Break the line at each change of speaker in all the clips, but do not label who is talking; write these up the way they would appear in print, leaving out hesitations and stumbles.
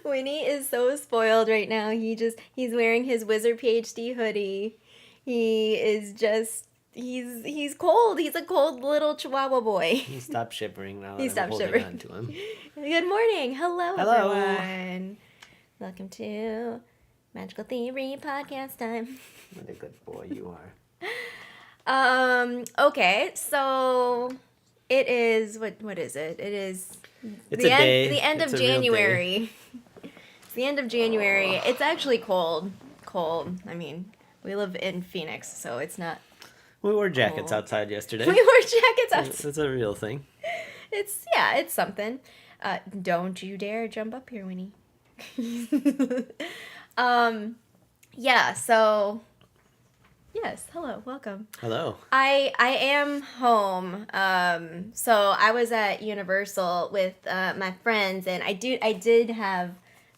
Winnie is so spoiled right now. He's wearing his WizardPhD hoodie. He's cold. He's a cold little Chihuahua boy.
He stopped shivering now that
He
I'm
stopped
holding
shivering.
on to him.
Good morning. Hello,
Hello.
everyone. Welcome to Magical Theory Podcast time.
What a good boy you are.
Okay, so it is what is it? It is
It's
the
a day.
The end
It's
of
a real day.
January. It's the end of January. It's actually cold. Cold. I mean, we live in Phoenix, so it's not.
We wore jackets
cold.
outside yesterday.
We wore jackets outside.
It's a real thing.
It's something. Don't you dare jump up here, Winnie. Yeah, so yes, hello, welcome.
Hello.
I am home. So I was at Universal with my friends, and I did have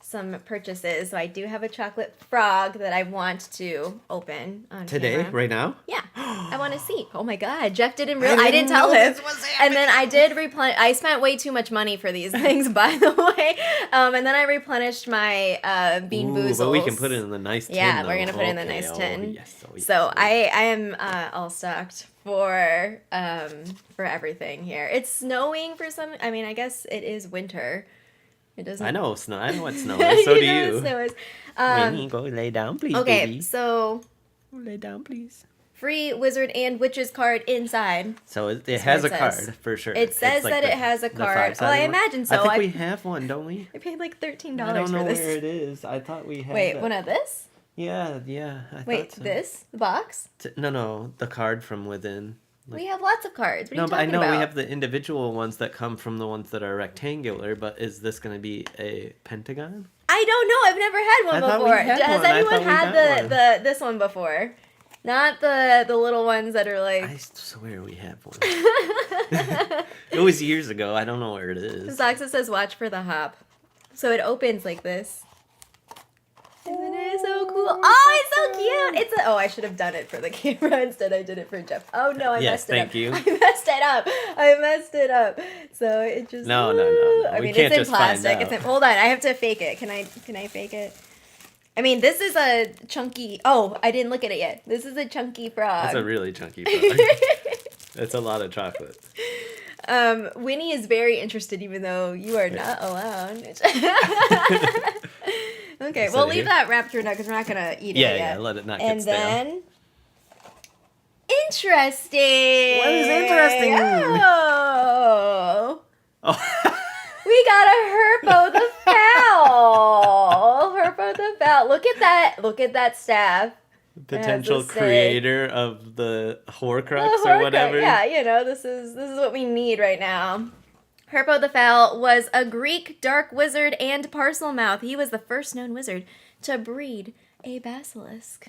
some purchases. So I do have a chocolate frog that I want to open on
Today,
camera.
right now?
Yeah, I want to see. Oh my God, Jeff didn't realize. I didn't tell him. And then I did replenish. I spent way too much money for these things, by the way. And then I replenished my Bean Boozles.
But we can put it in the nice tin.
Yeah,
though.
we're gonna put it in the
Okay,
nice tin.
Yes,
So I am all stocked for everything here. It's snowing for some. I mean, I guess it is winter. It doesn't.
I know snow. I know what snow is. So do
know
you.
what snow is.
Winnie, go lay down, please,
Okay,
baby.
so
Go lay down, please.
free wizard and witches card inside.
So it
That's
has
what
a
it
card
says.
for sure.
It says
It's like
that it has a
the
card.
five-sided
Well, I
one?
imagine so.
I think we have one, don't we?
I paid like $13
I don't know
for this.
where it is. I thought we had.
Wait,
it.
one of this?
Yeah. I
Wait,
thought so.
this? The box?
No, the card from within.
We have lots of cards. What are
No,
you
but I
talking
know
about?
we have the individual ones that come from the ones that are rectangular, but is this going to be a pentagon?
I don't know. I've never had one
I thought
before.
we had
Has
one. I
anyone
thought we
had
got
the this one before? Not the little ones that are like.
I swear we have one. It was years ago. I don't know where it is.
Soxa says, "Watch for the hop." So it opens like this. Isn't it so cool? Oh, it's so cute! I should have done it for the camera instead. I did it for Jeff. Oh no, I
Yes,
messed it up.
thank you.
I messed it up. So it just.
No.
I
We
mean,
can't
it's in
just find
plastic.
out.
Hold on, I have to fake it. Can I fake it? I mean, this is a chunky. Oh, I didn't look at it yet. This is a chunky frog.
That's a really chunky frog. It's a lot of chocolate.
Winnie is very interested, even though you are not allowed. Okay, we'll leave that wrapped here now because we're not gonna eat it yet.
Yeah, let it not get
And
stale.
then, interesting.
What is interesting?
Oh,
Oh.
we got a Herpo the Fowl. Herpo the Fowl. Look at that. Look at that staff.
Potential
It has a stick.
creator of the Horcrux
The
or whatever.
Horcrux. Yeah, this is what we need right now. Herpo the Fowl was a Greek dark wizard and parcel mouth. He was the first known wizard to breed a basilisk.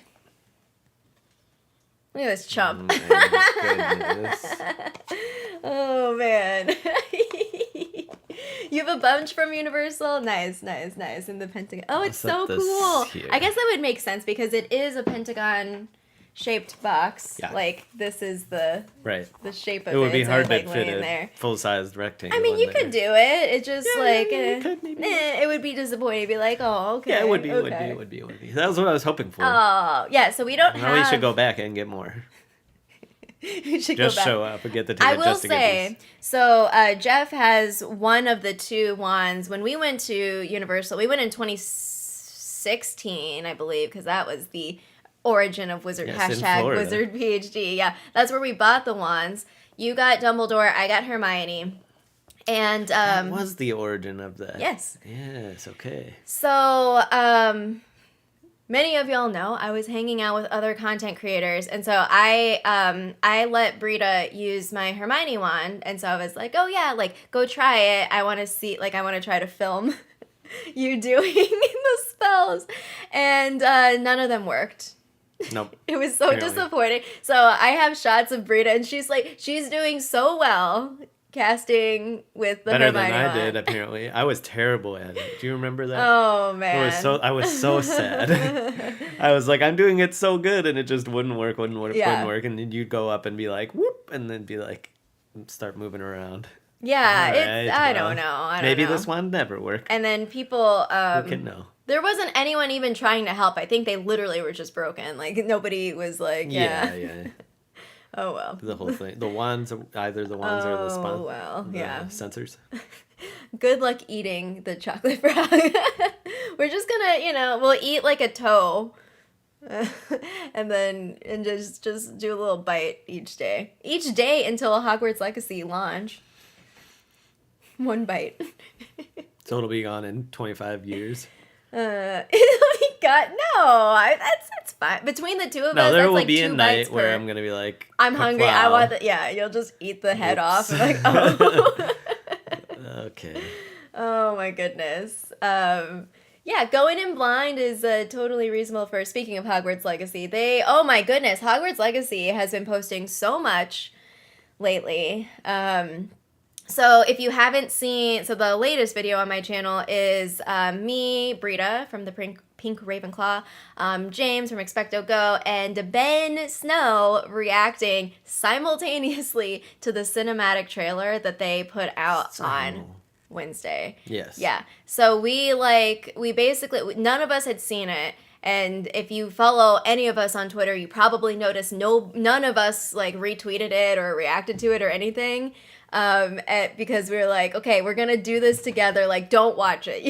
Look at this chump.
My goodness.
Oh, man. You have a bunch from Universal? Nice. In the Pentagon. Oh, it's so
Set this
cool.
here.
I guess that would make sense because it is a Pentagon-shaped box.
Yeah.
Like, this is the shape of it.
It would be
so
hard
it's,
to
like,
fit
laying
a
there.
full-sized rectangle.
I mean, you
in
could do
there.
it. It just,
Yeah,
like,
you could, maybe.
it would be disappointing. It'd be like, oh, okay.
Yeah, it would be. That was what I was hoping for.
Oh, yeah, so we don't
Now
have...
we should go back and get more.
We should
Just
go back.
show up and get the ticket
I will
just to get
say,
these.
so Jeff has one of the two wands. When we went to Universal, we went in 2016, I believe, because that was the origin of Wizard
Yes, in
hashtag
Florida.
Wizard PhD. Yeah, that's where we bought the wands. You got Dumbledore, I got Hermione, and
That was the origin of that.
yes.
Yes, okay.
So many of y'all know I was hanging out with other content creators, and so I let Brita use my Hermione wand, and so I was like, oh yeah, like go try it. I want to see, like I want to try to film you doing the spells, and none of them worked.
Nope.
It was so
Apparently.
disappointing. So I have shots of Brita, and she's doing so well casting with the
Better
Hermione
than I
wand.
did, apparently. I was terrible at it. Do you remember that?
Oh man.
I was so sad. I was like, I'm doing it so good, and it just wouldn't work. And then you'd go up and be like, whoop, and then be like, start moving around.
Yeah,
Alright,
I
well,
don't know. I don't
maybe
know.
this one never work.
And then people,
Who can know?
there wasn't anyone even trying to help. I think they literally were just broken. Like, nobody was like, yeah.
Yeah.
Oh, well.
The whole thing. The wands, either the wands or the
Oh, well, yeah.
sensors.
Good luck eating the chocolate frog. We're just gonna, we'll eat like a toe. and just do a little bite each day. Each day until Hogwarts Legacy launch. One bite.
So it'll be gone in 25 years.
It'll be gone. No, that's fine. Between the two of us,
No, there
that's
will
like
be
2
a
bites
night where
per-
I'm gonna be like,
I'm hungry. I
wow.
want the, yeah, you'll just eat the head off.
Oops.
And like, oh.
Okay.
Oh my goodness. Yeah, going in blind is totally reasonable for, speaking of Hogwarts Legacy. Oh my goodness, Hogwarts Legacy has been posting so much lately. So if you haven't seen, so the latest video on my channel is me, Brita from the Pink Ravenclaw, James from Expecto Go, and Ben Snow reacting simultaneously to the cinematic trailer that they put out on Wednesday.
Yes.
Yeah. So we basically, none of us had seen it. And if you follow any of us on Twitter, you probably noticed none of us like retweeted it or reacted to it or anything. Because we were like, okay, we're gonna do this together. Like, don't watch it,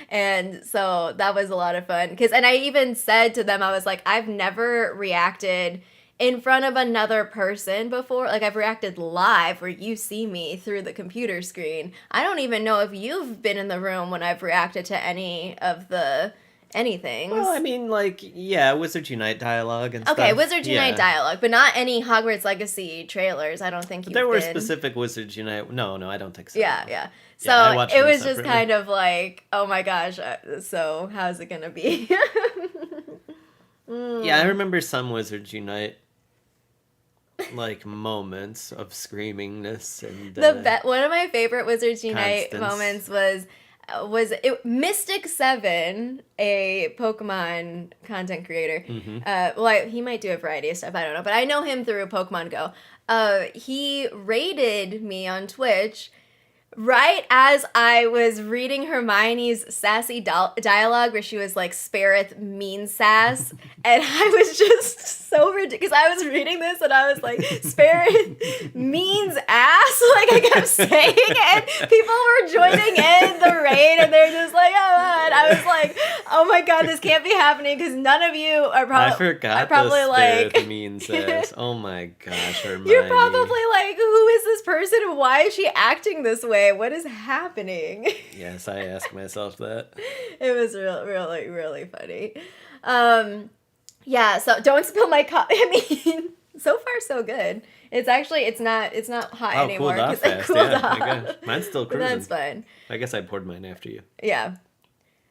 And so that was a lot of fun. And I even said to them, I was like, I've never reacted in front of another person before. Like, I've reacted live where you see me through the computer screen. I don't even know if you've been in the room when I've reacted to any of the anything.
Well, I mean, like, yeah, Wizards Unite dialogue and stuff.
Okay, Wizards Unite dialogue, but not any Hogwarts Legacy trailers. I don't think
there were specific Wizards Unite. No, I don't think so.
Yeah. So
I
it was
separately.
just kind of like, oh my gosh, so how's it gonna be?
Yeah, I remember some Wizards Unite like moments of screamingness and
one of my favorite Wizards Unite
Constance.
moments was Mystic 7, a Pokemon content creator.
Mm-hmm.
He might do a variety of stuff, I don't know, but I know him through Pokemon Go. He raided me on Twitch right as I was reading Hermione's sassy dialogue where she was like, "Spareth mean sass," and I was just so ridiculous. I was reading this and I was like, "Spareth means ass," like I kept saying, and people were joining in the raid and they're just like, "Oh," and I was like, "Oh my god, this can't be happening," because none of you are probably.
I forgot
probably
the
like
Spareth means ass. Oh my gosh, Hermione.
You're probably like, who is this person and why is she acting this way? What is happening?
Yes, I ask myself that.
It was really, really funny. Yeah, so don't spill my coffee. I mean, so far so good. It's not hot anymore
cooled off
because it
fast.
cooled
Yeah,
off.
my gosh. Mine's still
But
cruising.
that's fine.
I guess I poured mine after you.
Yeah.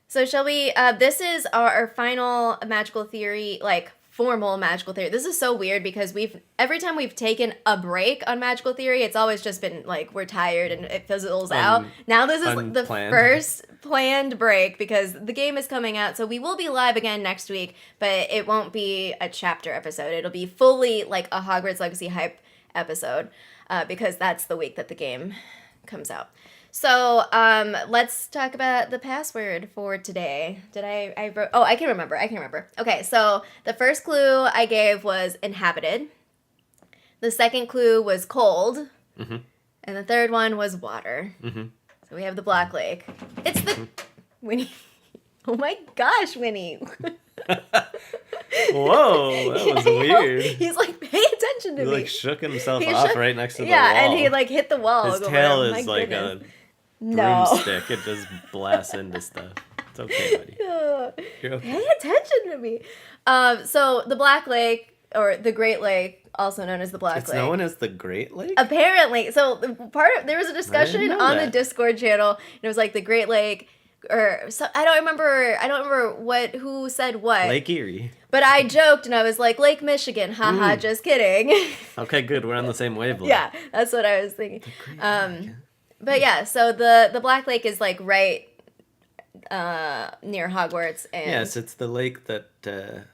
So shall we, this is our final magical theory, like formal magical theory. This is so weird because every time we've taken a break on magical theory, it's always just been like, we're tired and it fizzles out. Now this is the
unplanned.
first planned break because the game is coming out. So we will be live again next week, but it won't be a chapter episode. It'll be fully like a Hogwarts Legacy hype episode because that's the week that the game comes out. So, let's talk about the password for today. I wrote, I can remember. Okay, so the first clue I gave was inhabited. The second clue was cold.
Mm-hmm.
And the third one was water.
Mm-hmm.
So we have the Black Lake. It's the, Winnie. Oh my gosh, Winnie.
Whoa, that was weird.
He's like, pay attention to
He
me.
like shook himself off right next to the wall.
Yeah, and he like hit the wall.
His tail is
My
like
goodness.
a broomstick. It just blasts into stuff. It's okay, buddy. You're okay.
Pay attention to me. So the Black Lake, or the Great Lake, also known as the Black
It's
Lake.
known as the Great Lake?
Apparently. So there was a discussion
know
on the
that.
Discord channel, and it was like the Great Lake, or so, I don't remember who said what.
Lake Erie.
But I joked and I was like, Lake Michigan, haha, just kidding.
Okay, good. We're on the same wavelength.
Yeah, that's what I was thinking. But yeah, so the Black Lake is like right near Hogwarts and
Yes, it's the lake that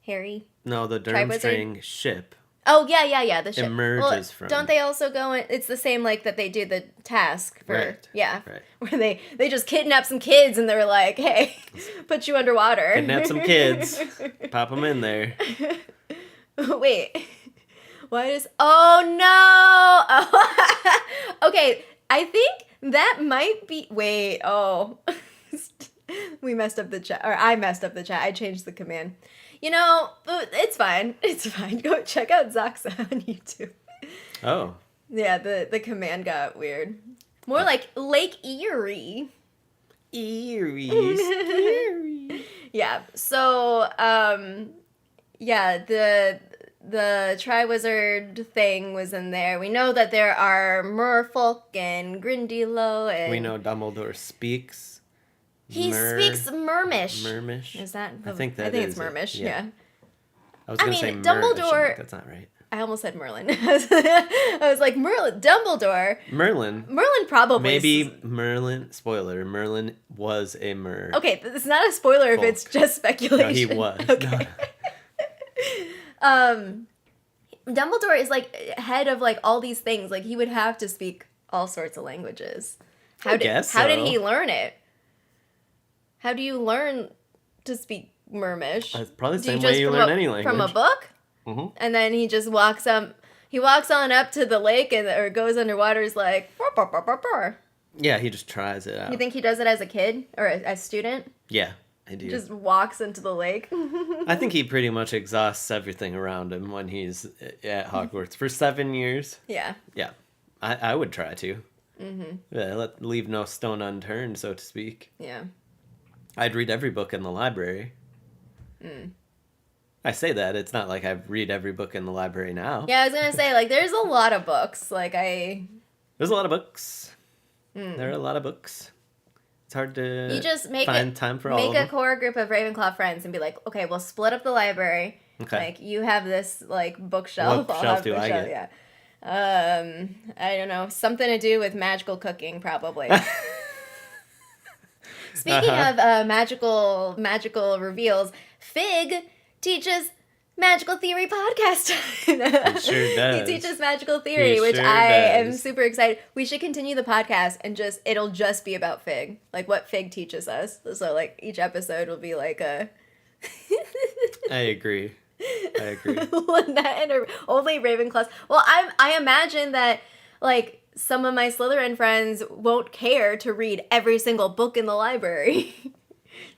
Harry.
no, the
Triwizard?
Durmstrang ship
Oh, yeah, the ship.
emerges from.
Don't they also go in, it's the same, like, that they do the task for,
Right.
Yeah,
Right.
where they just kidnap some kids and they're like, hey, put you underwater.
Kidnap some kids. Pop them in there.
Wait, why does, oh, no! Oh. Okay, I think that might be, wait, oh. We messed up the chat, or I messed up the chat. I changed the command. You know, it's fine. It's fine. Go check out Zoxa on YouTube.
Oh.
Yeah, the command got weird. More like Lake Erie.
Eerie.
Yeah. So, yeah, the Triwizard thing was in there. We know that there are merfolk and Grindylow, and
We know Dumbledore speaks.
He speaks Mermish.
Mermish.
Is that?
I think
it's Mermish. Yeah.
I was going to say
Dumbledore.
That's not right.
I almost said Merlin. I was like, Merlin. Dumbledore.
Merlin
Probably.
Maybe Merlin. Spoiler. Merlin was a mer.
Okay, it's not a spoiler if it's just speculation.
No, he was.
Okay. Dumbledore is like head of like all these things. Like he would have to speak all sorts of languages. How did he learn it? How do you learn to speak Mermish?
It's probably the same way you learn any language.
From a book?
Mm-hmm.
And then he just walks on up to the lake or goes underwater, is like, burr, burr, burr, burr, burr.
Yeah, he just tries it out.
You think he does it as a kid or a student?
Yeah, I do.
Just walks into the lake.
I think he pretty much exhausts everything around him when he's at Hogwarts for 7 years.
Yeah.
Yeah, I would try to.
Mm-hmm.
Yeah, leave no stone unturned, so to speak.
Yeah.
I'd read every book in the library.
Mm.
I say that, it's not like I read every book in the library now.
Yeah, I was going to say, like, there's a lot of books. Like,
There's a lot of books. There are a lot of books. It's hard to find time for all of them.
Make a core group of Ravenclaw friends and be like, okay, we'll split up the library.
Okay.
Like, you have this, like, bookshelf.
What shelf do I get?
Yeah. I don't know. Something to do with magical cooking, probably. Speaking of magical reveals, Fig teaches Magical Theory podcast.
He sure does.
He teaches Magical Theory, which I am super excited. We should continue the podcast and it'll just be about Fig, like what Fig teaches us. So like each episode will be like a.
I agree.
Only Ravenclaws. Well, I imagine that like some of my Slytherin friends won't care to read every single book in the library.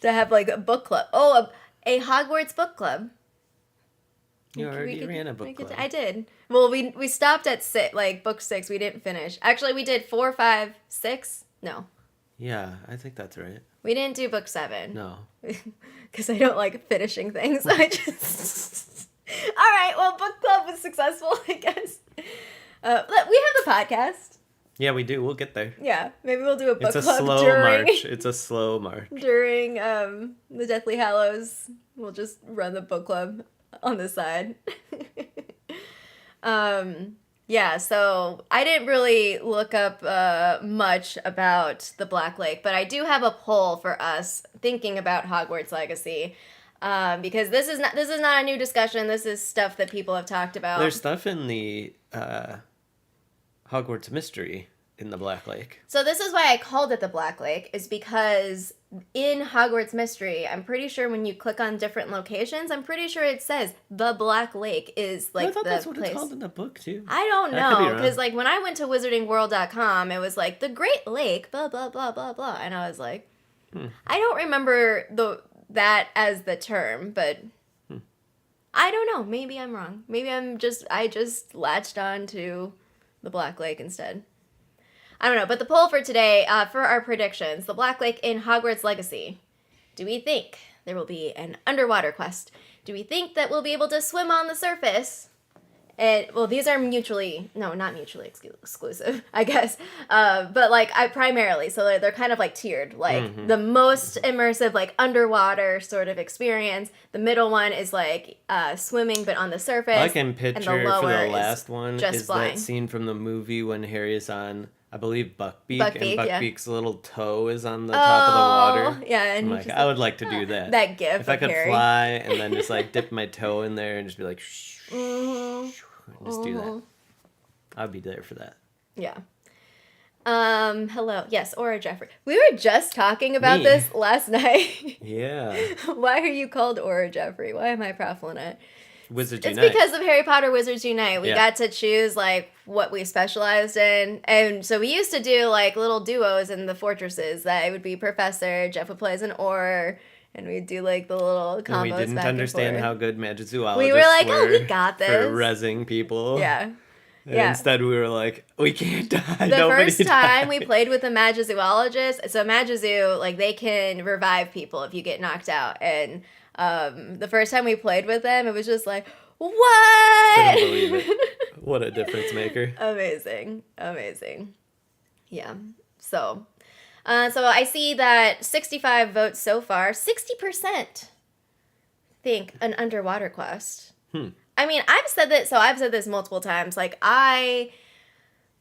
To have like a book club. Oh, a Hogwarts book club.
You already ran a book club.
I did. Well, we stopped at book 6. We didn't finish. Actually, we did 4, 5, 6. No.
Yeah, I think that's right.
We didn't do book 7.
No.
Because I don't like finishing things. I just. All right. Well, book club was successful, I guess. We have the podcast.
Yeah, we do. We'll get there.
Yeah, maybe we'll do a book club.
It's a slow march. It's a slow march.
During the Deathly Hallows, we'll just run the book club on the side. Yeah, so I didn't really look up much about the Black Lake, but I do have a poll for us thinking about Hogwarts Legacy. Because this is not a new discussion. This is stuff that people have talked about.
There's stuff in the Hogwarts Mystery in the Black Lake.
So this is why I called it the Black Lake, is because in Hogwarts Mystery, I'm pretty sure when you click on different locations, I'm pretty sure it says the Black Lake is like the place. I thought that's what it's
called in the book too.
I don't know, because like when I went to wizardingworld.com, it was like the Great Lake, blah blah blah blah blah, and I was like, I don't remember that as the term, but I don't know. Maybe I'm wrong. Maybe I just latched on to the Black Lake instead. I don't know. But the poll for today, for our predictions, the Black Lake in Hogwarts Legacy. Do we think there will be an underwater quest? Do we think that we'll be able to swim on the surface? And well, these are not mutually exclusive, I guess. But like primarily, so they're kind of like tiered. Like the most immersive, like underwater sort of experience. The middle one is like swimming, but on the surface.
All I can picture for the last one is
flying.
that scene from the movie when Harry is on, I believe, Buckbeak, and Buckbeak's little toe is on the top of the water.
Yeah, and
I would like to do that.
That gif
if I could
Harry.
fly and then just like dip my toe in there and just be like, Just do that. I'd be there for that.
Yeah. Hello. Yes, Aura Jeffrey. We were just talking about this last night.
Yeah.
Why are you called Aura Jeffrey? Why am I profiling it?
Wizards
It's
Unite.
because of Harry Potter Wizards Unite. We got to choose, like, what we specialized in. And so we used to do, like, little duos in the fortresses. That it would be Professor, Jeff would play as an Aura, and we'd do, like, the little combos.
And we didn't understand how good Magizoologists
we were like, oh, we got this.
For rezzing people.
Yeah.
And instead we were like, we can't die.
The first time we played with a Magizoologist, so Magizoo, like, they can revive people if you get knocked out. And the first time we played with them, it was just like, what?
Couldn't believe it. What a difference maker.
Amazing. Yeah. So I see that 65 votes so far. 60% think an underwater quest. I mean, I've said this multiple times. Like, I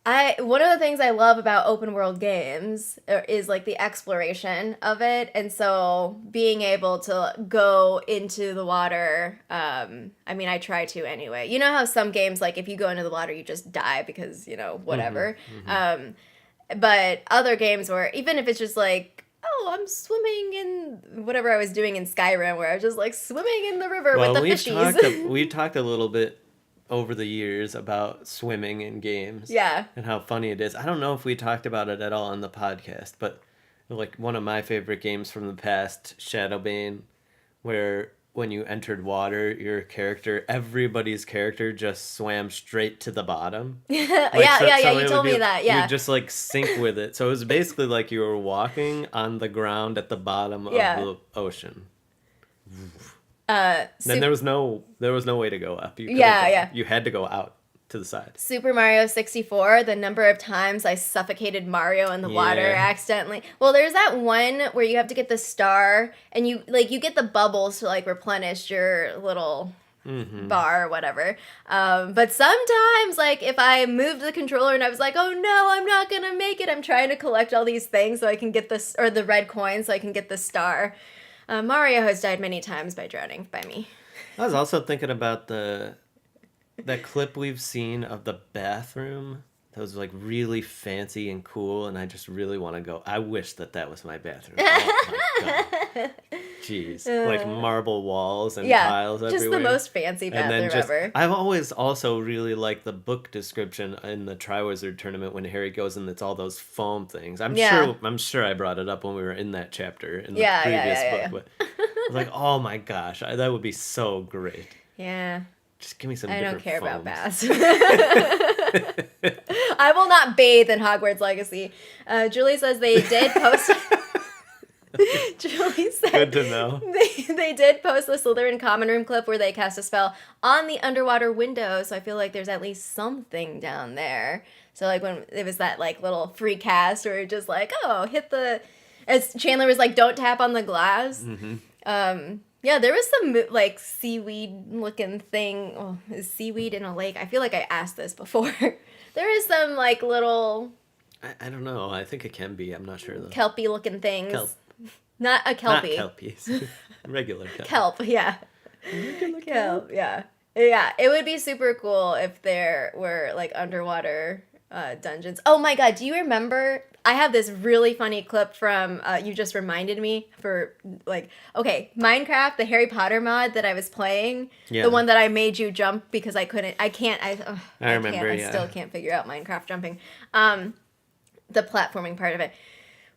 one of the things I love about open world games is, like, the exploration of it. And so being able to go into the water, I mean, I try to anyway. You know how some games, like, if you go into the water, you just die because, you know, whatever. But other games where, even if it's just like, oh, I'm swimming in whatever I was doing in Skyrim, where I was just, like, swimming in the river with the fishies.
We talked a little bit over the years about swimming in games.
Yeah.
And how funny it is. I don't know if we talked about it at all on the podcast, but, like, one of my favorite games from the past, Shadowbane, where when you entered water, everybody's character just swam straight to the bottom.
Like, you told me that, yeah.
You just, like, sink with it. So it was basically like you were walking on the ground at the bottom of the ocean. Then there was no way to go up. You had to go out to the side.
Super Mario 64, the number of times I suffocated Mario in the water accidentally. Well, there's that one where you have to get the star, and you get the bubbles to, like, replenish your little bar or whatever. But sometimes, like, if I moved the controller and I was like, oh no, I'm not gonna make it, I'm trying to collect all these things so I can get this, or the red coin so I can get the star. Mario has died many times by drowning by me.
I was also thinking about that clip we've seen of the bathroom that was, like, really fancy and cool, and I just really want to go. I wish that was my bathroom. Oh my god. Jeez. Like, marble walls and tiles everywhere.
Just the most fancy bathroom ever.
I've always also really liked the book description in the Triwizard Tournament when Harry goes and it's all those foam things. I'm sure I brought it up when we were in that chapter in the previous book. But I was like, oh my gosh, that would be so great.
Yeah.
Just give me some
I
different
don't care
foams.
about baths. I will not bathe in Hogwarts Legacy. Julie says they did post... Julie said...
Good to know.
They did post the Slytherin common room clip where they cast a spell on the underwater window, so I feel like there's at least something down there. So, like, when it was that, like, little free cast where it just, like, oh, hit the... As Chandler was like, don't tap on the glass. Yeah, there was some, like, seaweed-looking thing. Oh, is seaweed in a lake? I feel like I asked this before. There is some, like, little...
I don't know. I think it can be. I'm not sure, though.
Kelpie-looking things.
Kelp.
Not a kelpie.
Not kelpies. Regular kelp.
Kelp, yeah.
Regular
Kelp, yeah. Yeah, it would be super cool if there were, like, underwater dungeons. Oh my god, do you remember... I have this really funny clip from, you just reminded me for, like, okay, Minecraft, the Harry Potter mod that I was playing, the one that I made you jump because I remember, I still can't figure out Minecraft jumping, the platforming part of it.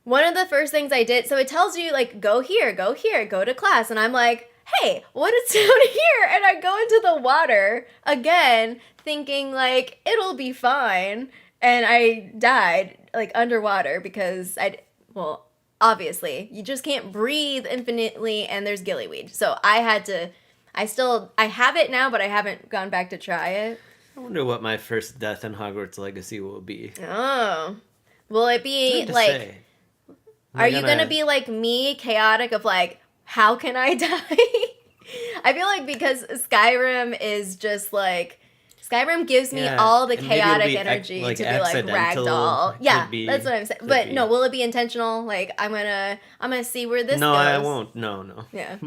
One of the first things I did, so it tells you, like, go here, go to class, and I'm like, hey, what is down here? And I go into the water, again, thinking, like, it'll be fine, and I died, like, underwater because obviously, you just can't breathe infinitely, and there's gillyweed. So I have it now, but I haven't gone back to try it.
I wonder what my first death in Hogwarts Legacy will be.
Oh. Will it be, like, are you gonna be like me, chaotic of, like, how can I die? I feel like because Skyrim is just, like, Skyrim gives me all the chaotic energy to be like ragdoll. Yeah, that's what I'm saying. But no, will it be intentional? Like, I'm gonna see where this goes.
No, I won't. No.
Yeah.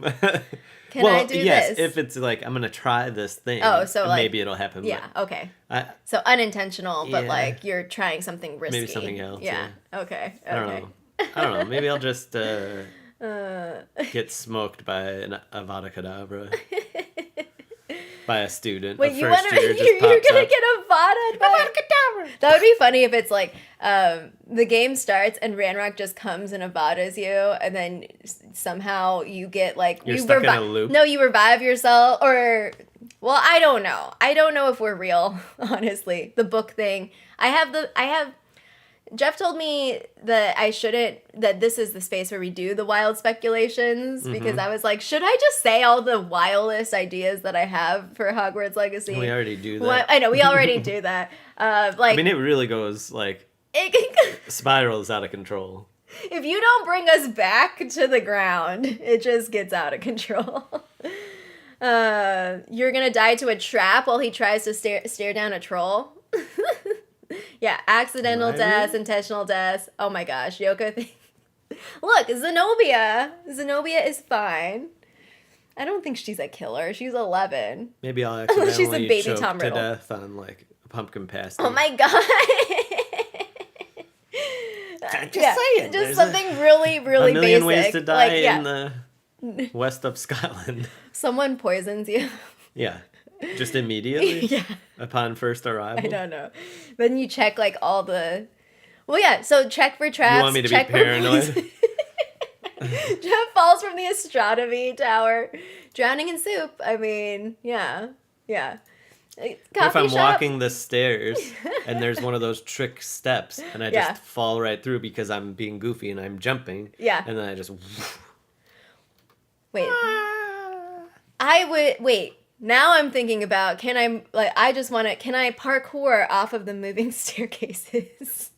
Can I do
yes,
this?
if it's like, I'm going to try this thing.
Oh, so like...
maybe it'll happen.
Yeah, okay.
I,
So unintentional, but
Yeah.
like you're trying something risky.
Maybe something else,
Yeah, okay.
I don't know. I don't know. Maybe I'll just get smoked by an Avada Kedavra. By a student.
Wait,
of
you
first
want to?
year just
You're
pops
gonna
up.
get Avada Kedavra. That would be funny if it's like the game starts and Ranrock just comes and Avadas you, and then somehow you get like
You're stuck in a loop.
No, you revive yourself, or well, I don't know. I don't know if we're real. Honestly, the book thing. I have. Jeff told me that I shouldn't, that this is the space where we do the wild speculations, because I was like, should I just say all the wildest ideas that I have for Hogwarts Legacy?
We already do that.
Well, I know, we already do that. Like,
I mean, it really goes, like,
it,
spirals out of control.
if you don't bring us back to the ground, it just gets out of control. You're gonna die to a trap while he tries to stare down a troll. Yeah, accidental deaths, intentional deaths. Oh my gosh, Yoko thing. Look, Zenobia. Zenobia is fine. I don't think she's a killer. She's 11.
Maybe I'll accidentally
She's a baby
choke
Tom
to
Riddle.
death on, like, a pumpkin pasty.
Oh my god.
Just saying.
Just
There's
something really, really
a million
basic.
ways to die
like, yeah.
in the west of Scotland.
Someone poisons you.
Yeah. Just immediately?
Yeah.
Upon first arrival?
I don't know. Then you check like all the... Well, yeah, so check for traps.
You want me to
check
be paranoid?
Jeff falls from the astronomy tower. Drowning in soup. I mean, yeah. Yeah.
What if I'm walking the stairs and there's one of those trick steps and I just fall right through because I'm being goofy and I'm jumping?
Yeah.
And then I just...
Wait. I would... Wait. Now I'm thinking about, can I parkour off of the moving staircases?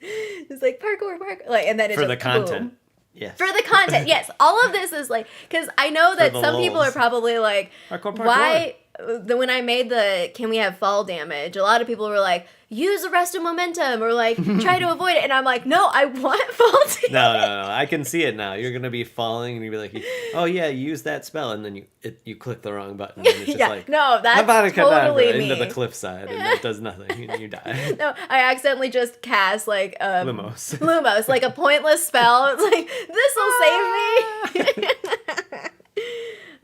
It's like parkour. Like, and then it's
For
just
the content.
Boom.
Yes.
For the content, yes. All of this is like, because I know that some people are probably like,
Parkour.
why, when I made the can we have fall damage, a lot of people were like, use arrest of momentum, or like, try to avoid it. And I'm like, no, I want fall damage.
No. I can see it now. You're going to be falling and you'll be like, oh yeah, use that spell. And then you click the wrong button. And it's just like,
no, that's
Avada Kedavra
totally me.
into the cliffside and it does nothing and you die.
No, I accidentally just cast like
Lumos.
Lumos, like a pointless spell. It's like, this'll save me.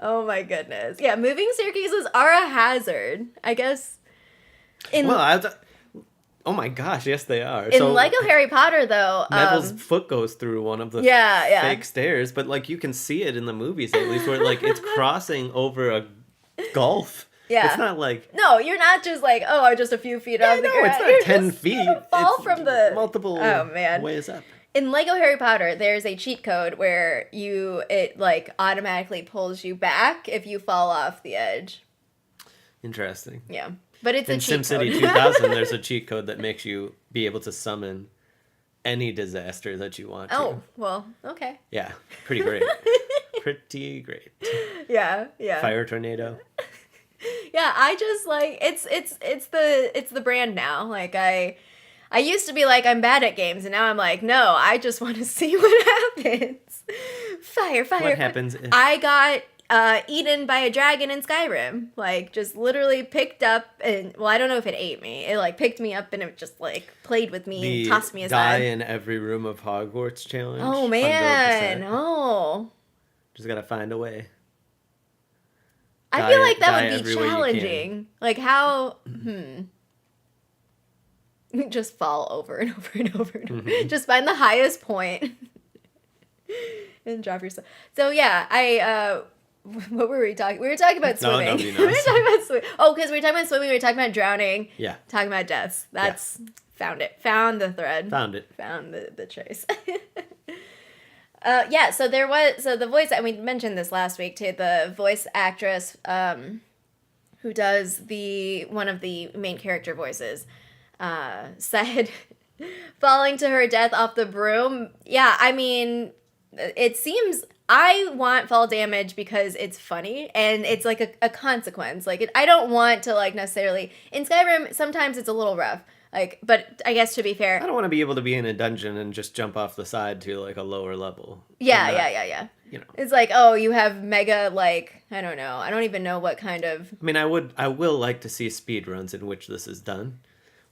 Oh my goodness. Yeah, moving staircases are a hazard, I guess.
Oh my gosh, yes they are.
In Lego Harry Potter, though,
Neville's foot goes through one of the fake stairs, but like you can see it in the movies at least, where like it's crossing over a gulf.
Yeah.
It's not like...
No, you're not just like, oh, just a few feet off the ground.
No, it's not
you're
10 feet.
Fall
it's
from the...
multiple ways up.
In Lego Harry Potter, there's a cheat code where it like automatically pulls you back if you fall off the edge.
Interesting.
Yeah. But it's
in
a cheat
SimCity
code.
2000, there's a cheat code that makes you be able to summon any disaster that you want to.
Oh, well, okay.
Yeah, pretty great. Pretty great.
Yeah.
Fire tornado.
Yeah, I just like it's the brand now. Like I used to be like, I'm bad at games, and now I'm like, no, I just want to see what happens. Fire.
What happens if...
I got eaten by a dragon in Skyrim. Like, just literally picked up and... Well, I don't know if it ate me. It, like, picked me up and it just, like, played with me and tossed me aside.
Die in every room of Hogwarts challenge.
Oh, man. Oh.
Just gotta find a way.
I feel like that would be challenging. Like, how... Just fall over and over and over and over.
Mm-hmm.
Just find the highest point and drop yourself. So, yeah, what were we talking? We were talking about swimming.
No, nobody knows.
We were talking about swimming. Oh, because we were talking about swimming. We were talking about drowning.
Yeah.
Talking about deaths. That's found it. Found the thread.
Found it.
Found the trace. Yeah. So the voice, and we mentioned this last week too. The voice actress who does one of the main character voices said falling to her death off the broom. Yeah. I mean, it seems. I want fall damage because it's funny and it's like a consequence. Like I don't want to like necessarily in Skyrim. Sometimes it's a little rough. Like, but I guess to be fair,
I don't want to be able to be in a dungeon and just jump off the side to like a lower level.
yeah.
You know.
It's like, oh, you have mega, like, I don't know. I don't even know what kind of...
I mean, I will like to see speed runs in which this is done.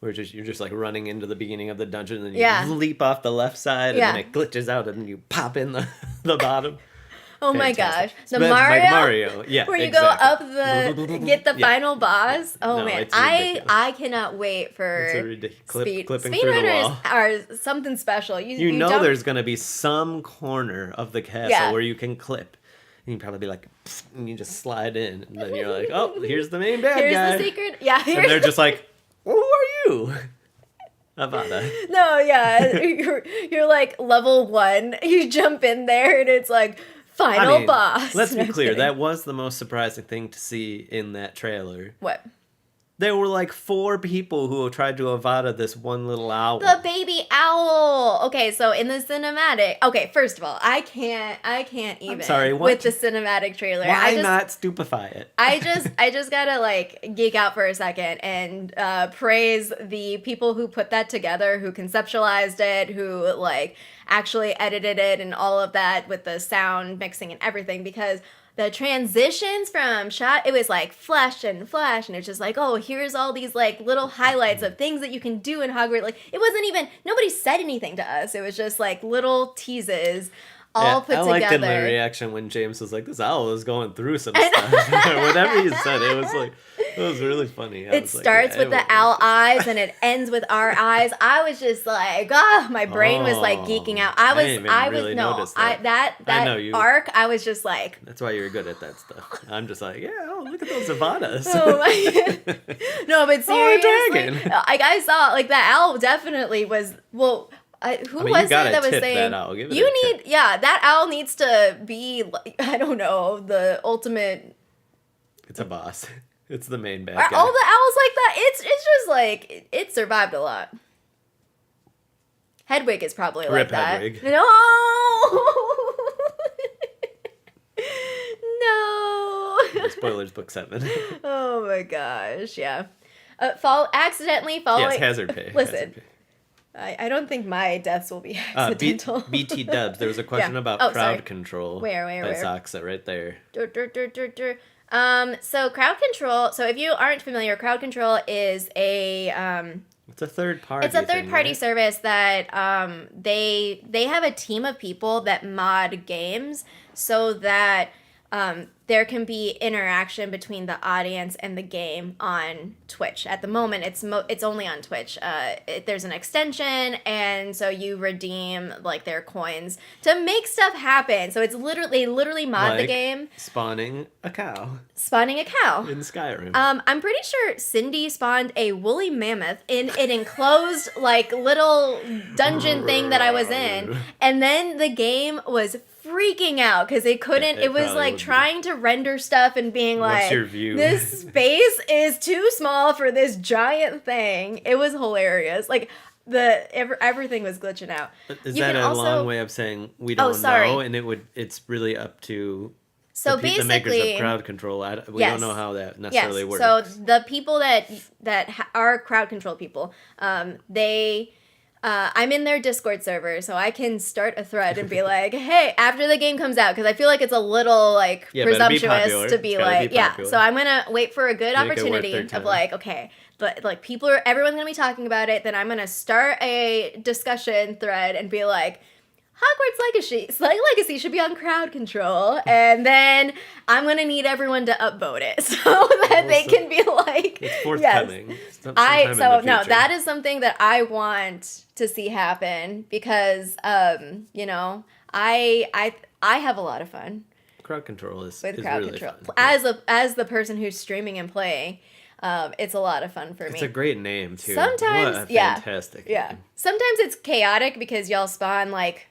Where you're just like running into the beginning of the dungeon and you leap off the left side and then it glitches out and then you pop in the bottom.
Oh
Fantastic.
my gosh. The Mario?
Like Mario. Yeah,
where you
exactly.
go up get the final boss. Oh,
no,
man.
it's ridiculous.
I cannot wait for
clipping
speed
through the
runners
wall.
are something special. You
know
don't...
there's going to be some corner of the castle where you can clip. And you'd probably be like, and you just slide in. And then you're like, oh, here's the main bad guy.
Here's the secret. Yeah.
And they're just like, who are you? Avada.
No, yeah. You're like level 1. You jump in there and it's like, final boss.
Let's be clear.
Kidding.
That was the most surprising thing to see in that trailer.
What?
There were like 4 people who tried to Avada this one little owl.
The baby owl. Okay, so in the cinematic. Okay, first of all, I can't even.
I'm sorry, what?
With the cinematic trailer.
Why not stupefy it?
I just gotta like geek out for a second and praise the people who put that together, who conceptualized it, who like actually edited it and all of that with the sound mixing and everything, because the transitions from shot, it was like flash, and it's just like, oh, here's all these like little highlights of things that you can do in Hogwarts. Like, it wasn't even, nobody said anything to us. It was just like little teases all put together. I liked in the
reaction when James was like, this owl is going through some stuff. Whatever he said, it was like, it was really funny.
It starts with the owl eyes and it ends with our eyes. I was just like, my brain was like geeking out. I arc, I was just like.
That's why you're good at that stuff. I'm just like, yeah, look at those Avadas.
Oh my God. No, but seriously, like I saw, like that owl definitely was, well, who was it that was saying that owl needs to be like, I don't know, the ultimate.
It's a boss. It's the main bad
guy. All the owls like that? It's just like it survived a lot. Hedwig is probably like that.
Hedwig.
No. No.
Spoilers, book 7.
Oh my gosh, yeah. Accidentally following.
Yes, hazard pay.
Listen.
Hazard pay.
I don't think my deaths will be accidental.
BT dubs. There was a question about crowd control.
Where?
By Soxa right there.
So crowd control. So if you aren't familiar, crowd control is
it's a third party.
It's a third party service that they have a team of people that mod games so that there can be interaction between the audience and the game on Twitch. At the moment, it's only on Twitch. There's an extension, and so you redeem like their coins to make stuff happen. So it's literally mod the game.
Spawning a cow
in
Skyrim.
I'm pretty sure Cindy spawned a woolly mammoth in an enclosed like little dungeon thing that I was in, and then the game was freaking out because it couldn't. It was like trying to render stuff and being like,
"What's your view?
This space is too small for this giant thing." It was hilarious. Like everything was glitching out.
Is that a long way of saying we don't know? And it's really up to the makers of crowd control. We don't know how that necessarily works.
So the people that are crowd control people, they. I'm in their Discord server, so I can start a thread and be like, hey, after the game comes out, because I feel like it's a little, like, presumptuous to be like, so I'm going to wait for a good opportunity of, like, okay, but, like, everyone's going to be talking about it, then I'm going to start a discussion thread and be like, Hogwarts Legacy should be on crowd control, and then I'm going to need everyone to upvote it so that they can be like,
it's forthcoming.
Yes. That is something that I want to see happen because, I have a lot of fun.
Crowd control is
with crowd
really
control.
Fun.
As the person who's streaming and playing, it's a lot of fun for me.
It's a great name, too.
Sometimes,
what a fantastic name.
Sometimes it's chaotic because y'all spawn, like,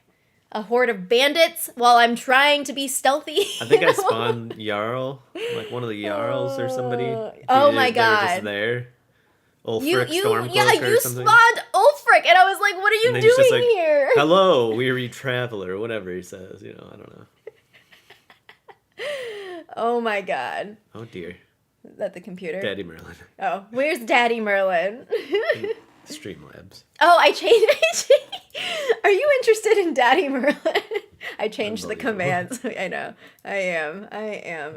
a horde of bandits while I'm trying to be stealthy.
I think I spawned Jarl, like one of the Jarls or somebody.
Oh my God.
They were just there. Ulfric Stormcloak
you spawned Ulfric, and I was like, what are you doing here?
Hello, weary traveler, whatever he says, I don't know.
Oh my God.
Oh dear.
Is that the computer?
Daddy Merlin.
Oh, where's Daddy Merlin?
Streamlabs.
Oh, I changed. Are you interested in Daddy Merlin? I changed the commands. I know. I am.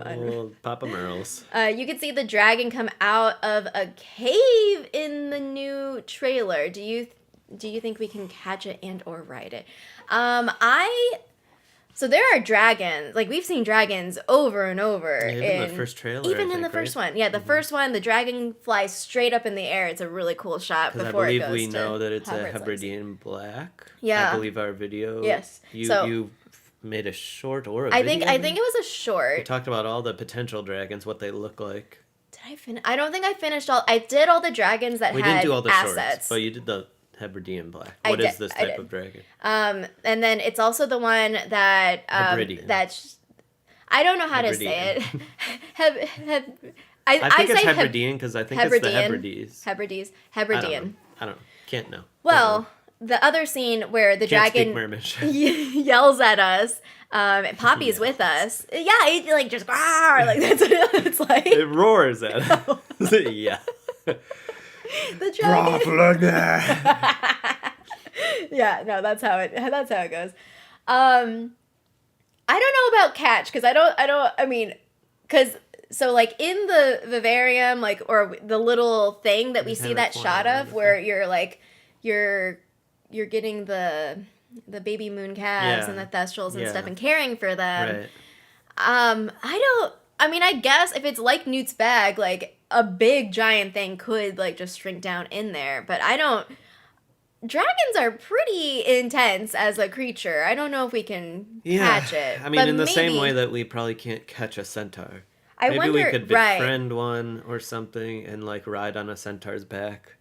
Old Papa Merles.
You can see the dragon come out of a cave in the new trailer. Do you think we can catch it and or ride it? So there are dragons. Like, we've seen dragons over and over.
Yeah, in the first trailer.
Even in the first one. Yeah, the first one, the dragon flies straight up in the air. It's a really cool shot before it goes to
I believe we know that it's
Hogwarts
a Hebridean black.
Yeah.
I believe our video.
Yes.
You made a short or a
I
video?
think it was a short.
We talked about all the potential dragons, what they look like.
Did I finish? I don't think I finished all. I did all the dragons that
We
had
didn't do all the
assets.
shorts, but you did the Hebridean black.
I
What is
did,
this
I
type
did.
of dragon?
And then it's also the one that
Hebridean.
I don't know how to say it.
I think it's
say
Hebridean because I think it's the Hebrides.
Hebridean.
I don't know. Can't know.
Well, the other scene where the
Can't speak
dragon
mermaid.
yells at us, and Poppy's with us. Yeah, he like just like that's what it's like.
It roars at us. Yeah.
The dragon. Yeah, no, that's how it goes. I don't know about catch because so like in the Vivarium, like, or the little thing that we see that shot of where you're getting the baby moon calves and the thestrals and stuff and caring for them.
Right.
I guess if it's like Newt's bag, like a big giant thing could like just shrink down in there, but dragons are pretty intense as a creature. I don't know if we can catch it.
I mean, in the same way that we probably can't catch a centaur. Maybe we could befriend one or something and like ride on a centaur's back.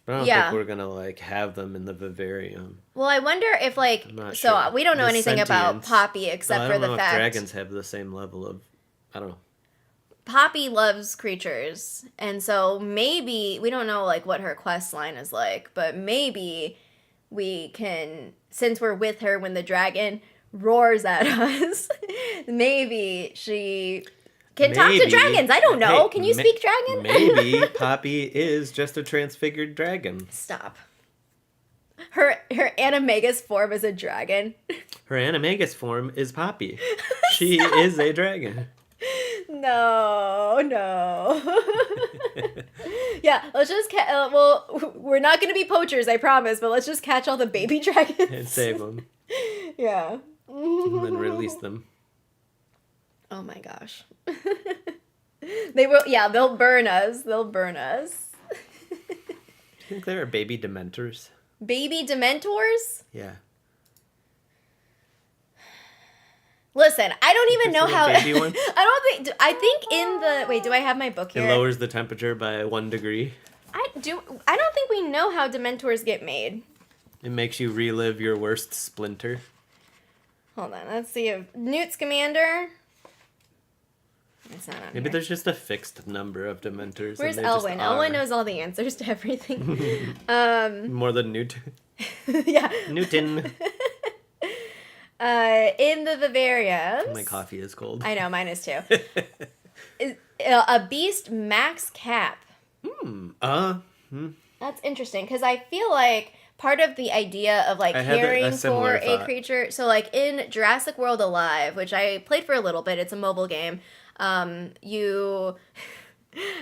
But I don't think we're gonna like have them in the Vivarium.
Well, I wonder if like
sure.
We don't know anything about
sentience.
Poppy except for the fact
if dragons have the same level of, I don't know.
Poppy loves creatures, and so maybe we don't know like what her quest line is like, but maybe we can, since we're with her when the dragon roars at us, maybe she can talk to dragons. I don't know. Can you speak dragon?
Maybe Poppy is just a transfigured dragon.
Stop. Her animagus form is a dragon.
Her animagus form is Poppy. She is a dragon.
No. Yeah, let's just we're not going to be poachers, I promise, but let's just catch all the baby dragons.
And save them.
Yeah.
And then release them.
Oh my gosh. They'll burn us. Do
you think there are baby dementors?
Baby dementors?
Yeah.
Listen, I don't even know how.
Baby one?
I think in the wait. Do I have my book here?
It lowers the temperature by 1 degree.
I don't think we know how Dementors get made.
It makes you relive your worst splinter.
Hold on, let's see if Newt Scamander. It's not on
Maybe
here.
there's just a fixed number of Dementors.
Where's Elwyn? Elwyn knows all the answers to everything.
More than Newt.
Yeah.
Newton.
In the Vivarium.
My coffee is cold.
I know, mine is too. Is a beast max cap. That's interesting because I feel like part of the idea of like caring for a creature. So like in Jurassic World Alive, which I played for a little bit, it's a mobile game. You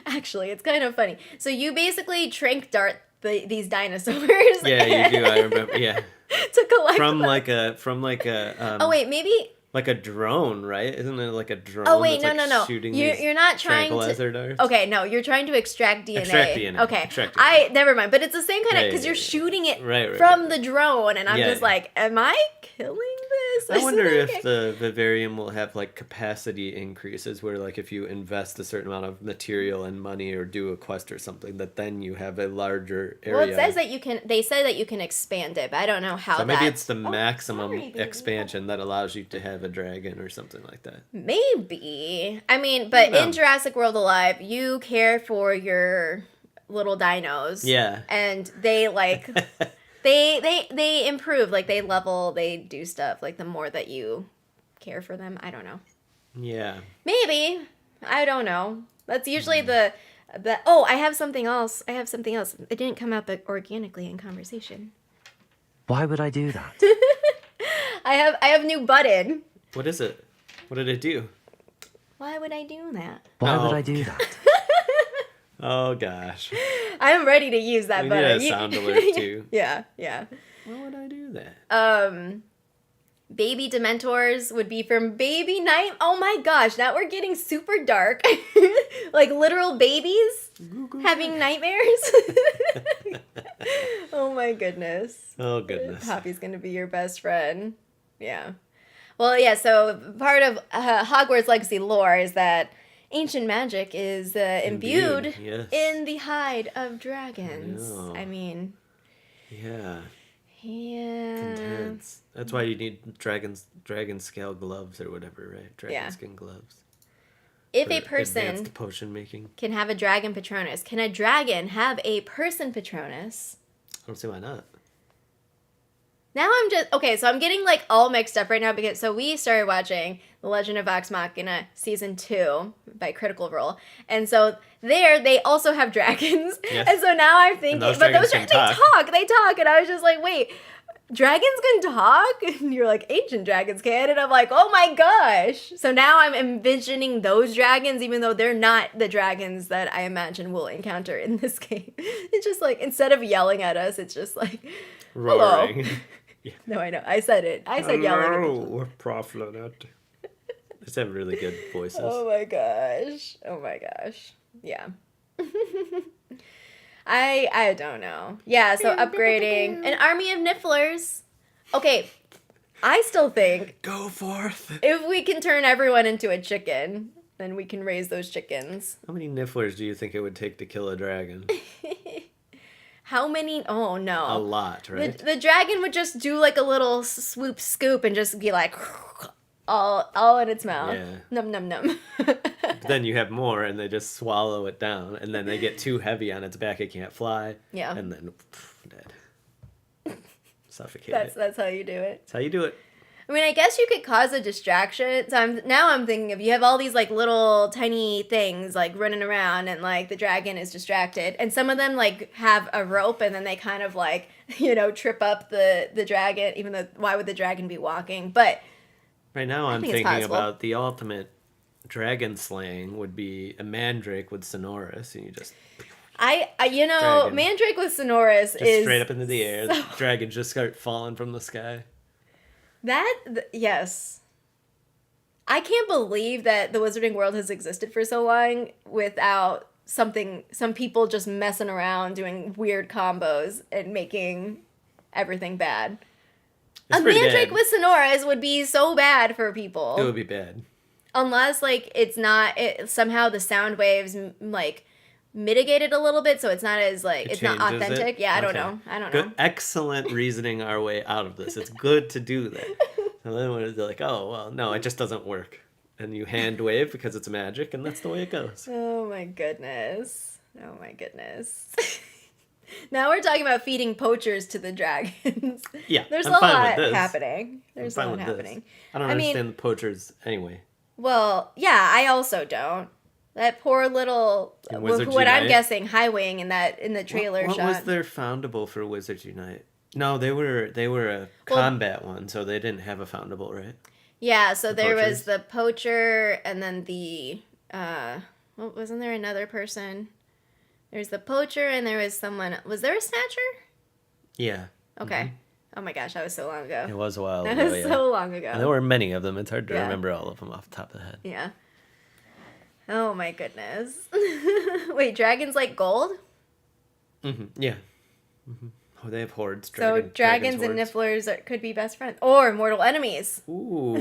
actually, it's kind of funny. So you basically trank dart these dinosaurs.
Yeah, you do. I remember. Yeah.
To collect
from
them.
like a.
Oh wait, maybe.
Like a drone, right? Isn't it like a drone?
Oh wait,
that's
no.
Shooting
You're not trying to.
Darts?
Okay, no, you're trying to extract DNA.
Extract DNA.
Okay,
Extract DNA.
never mind. But it's the same kind of because you're shooting it from the drone, and I'm just like, am I killing this?
I wonder if the Vivarium will have like capacity increases, where like if you invest a certain amount of material and money or do a quest or something, that then you have a larger area.
Well, it says that you can. They say that you can expand it, but I don't know how.
So maybe it's the maximum expansion that allows you to have a dragon or something like that.
Maybe. I mean, but in Jurassic World Alive, you care for your little dinos.
Yeah.
And they like they improve, like they level, they do stuff like the more that you care for them. I don't know.
Yeah.
Maybe. I don't know. That's usually the I have something else. It didn't come up organically in conversation.
Why would I do that?
I have new button.
What is it? What did it do?
Why would I do that?
Why would I do that?
Oh gosh.
I'm ready to use that
We
button.
need a sound alert too.
Yeah.
Why would I do that?
Baby Dementors would be from Baby Night. Oh my gosh, now we're getting super dark. Like literal babies having nightmares. Oh my goodness.
Oh goodness.
Poppy's gonna be your best friend. Yeah. Well, yeah, so part of Hogwarts Legacy lore is that ancient magic is imbued
yes.
in the hide of dragons.
know.
I mean,
Yeah.
yeah.
Intense. That's why you need dragon scale gloves or whatever, right? Dragon skin gloves.
If
for
a person
advanced potion making.
can have a dragon Patronus, can a dragon have a person Patronus?
I don't see why not.
Now I'm just okay, so I'm getting like all mixed up right now because we started watching The Legend of Vox Machina season 2 by Critical Role, and so there they also have dragons,
Yes.
and so now I'm thinking,
those
but
dragons
those
can
they talk, and I was just like, wait, dragons can talk, and you're like ancient dragons can, and I'm like, oh my gosh, so now I'm envisioning those dragons, even though they're not the dragons that I imagine we'll encounter in this game. It's just like instead of yelling at us, it's just like.
Roaring.
Yeah. No, I know. I said it. I said yelling.
Hello, Prof. Leonard. Just have really good voices.
Oh my gosh. Oh my gosh. Yeah. I don't know. Yeah, so upgrading an army of nifflers. Okay, I still think
Go forth.
if we can turn everyone into a chicken, then we can raise those chickens.
How many nifflers do you think it would take to kill a dragon?
How many? Oh no.
A lot, right?
The dragon would just do like a little swoop scoop and just be like all in its mouth.
Yeah.
Num num num.
But then you have more and they just swallow it down and then they get too heavy on its back, it can't fly.
Yeah.
And then dead. Suffocated.
That's how you do it.
That's how you do it.
I mean, I guess you could cause a distraction. So I'm thinking of you have all these like little tiny things like running around and like the dragon is distracted. And some of them like have a rope and then they kind of like, trip up the dragon, even though why would the dragon be walking? But
Right now I'm
think it's
thinking
possible.
about the ultimate dragon slaying would be a mandrake with Sonorous and you just Dragon.
Mandrake with Sonorous
just
is
straight up into the air. The dragons just start falling from the sky.
Yes. I can't believe that the wizarding world has existed for so long without some people just messing around doing weird combos and making everything bad.
It's
A
pretty
mandrake
bad.
with Sonorous would be so bad for people.
It would be bad.
Unless somehow the sound waves like mitigated a little bit so it's not as like
It
it's not
changes
authentic.
it?
Yeah, I don't
Okay.
know. I don't
Good,
know.
excellent reasoning our way out of this. It's good to do that. And then when they're like, oh, well, no, it just doesn't work. And you hand wave because it's magic, and that's the way it goes.
Oh my goodness. Oh my goodness. Now we're talking about feeding poachers to the dragons.
Yeah,
There's
I'm
a
fine
lot
with this.
happening. There's a
I'm fine
lot
with
happening.
this. I don't
I mean-
understand the poachers anyway.
Well, yeah, I also don't. That poor little
In Wizards
what I'm
Unite?
guessing Highwing in the trailer
What
shot.
was their foundable for Wizards Unite? No, they were a combat one, so they didn't have a foundable, right?
Yeah, so
The
there
poachers?
was the poacher and then the wasn't there another person? There's the poacher and there was someone. Was there a snatcher?
Yeah.
Okay. Oh my gosh, that was so long ago.
It was a while
That
ago,
was
yeah.
so long ago.
And there were many of them. It's hard to
Yeah.
remember all of them off the top of the head.
Yeah. Oh my goodness. Wait, dragons like gold?
Yeah. Oh, they have hordes.
So dragons and
hordes.
nifflers could be best friends. Or mortal enemies.
Ooh.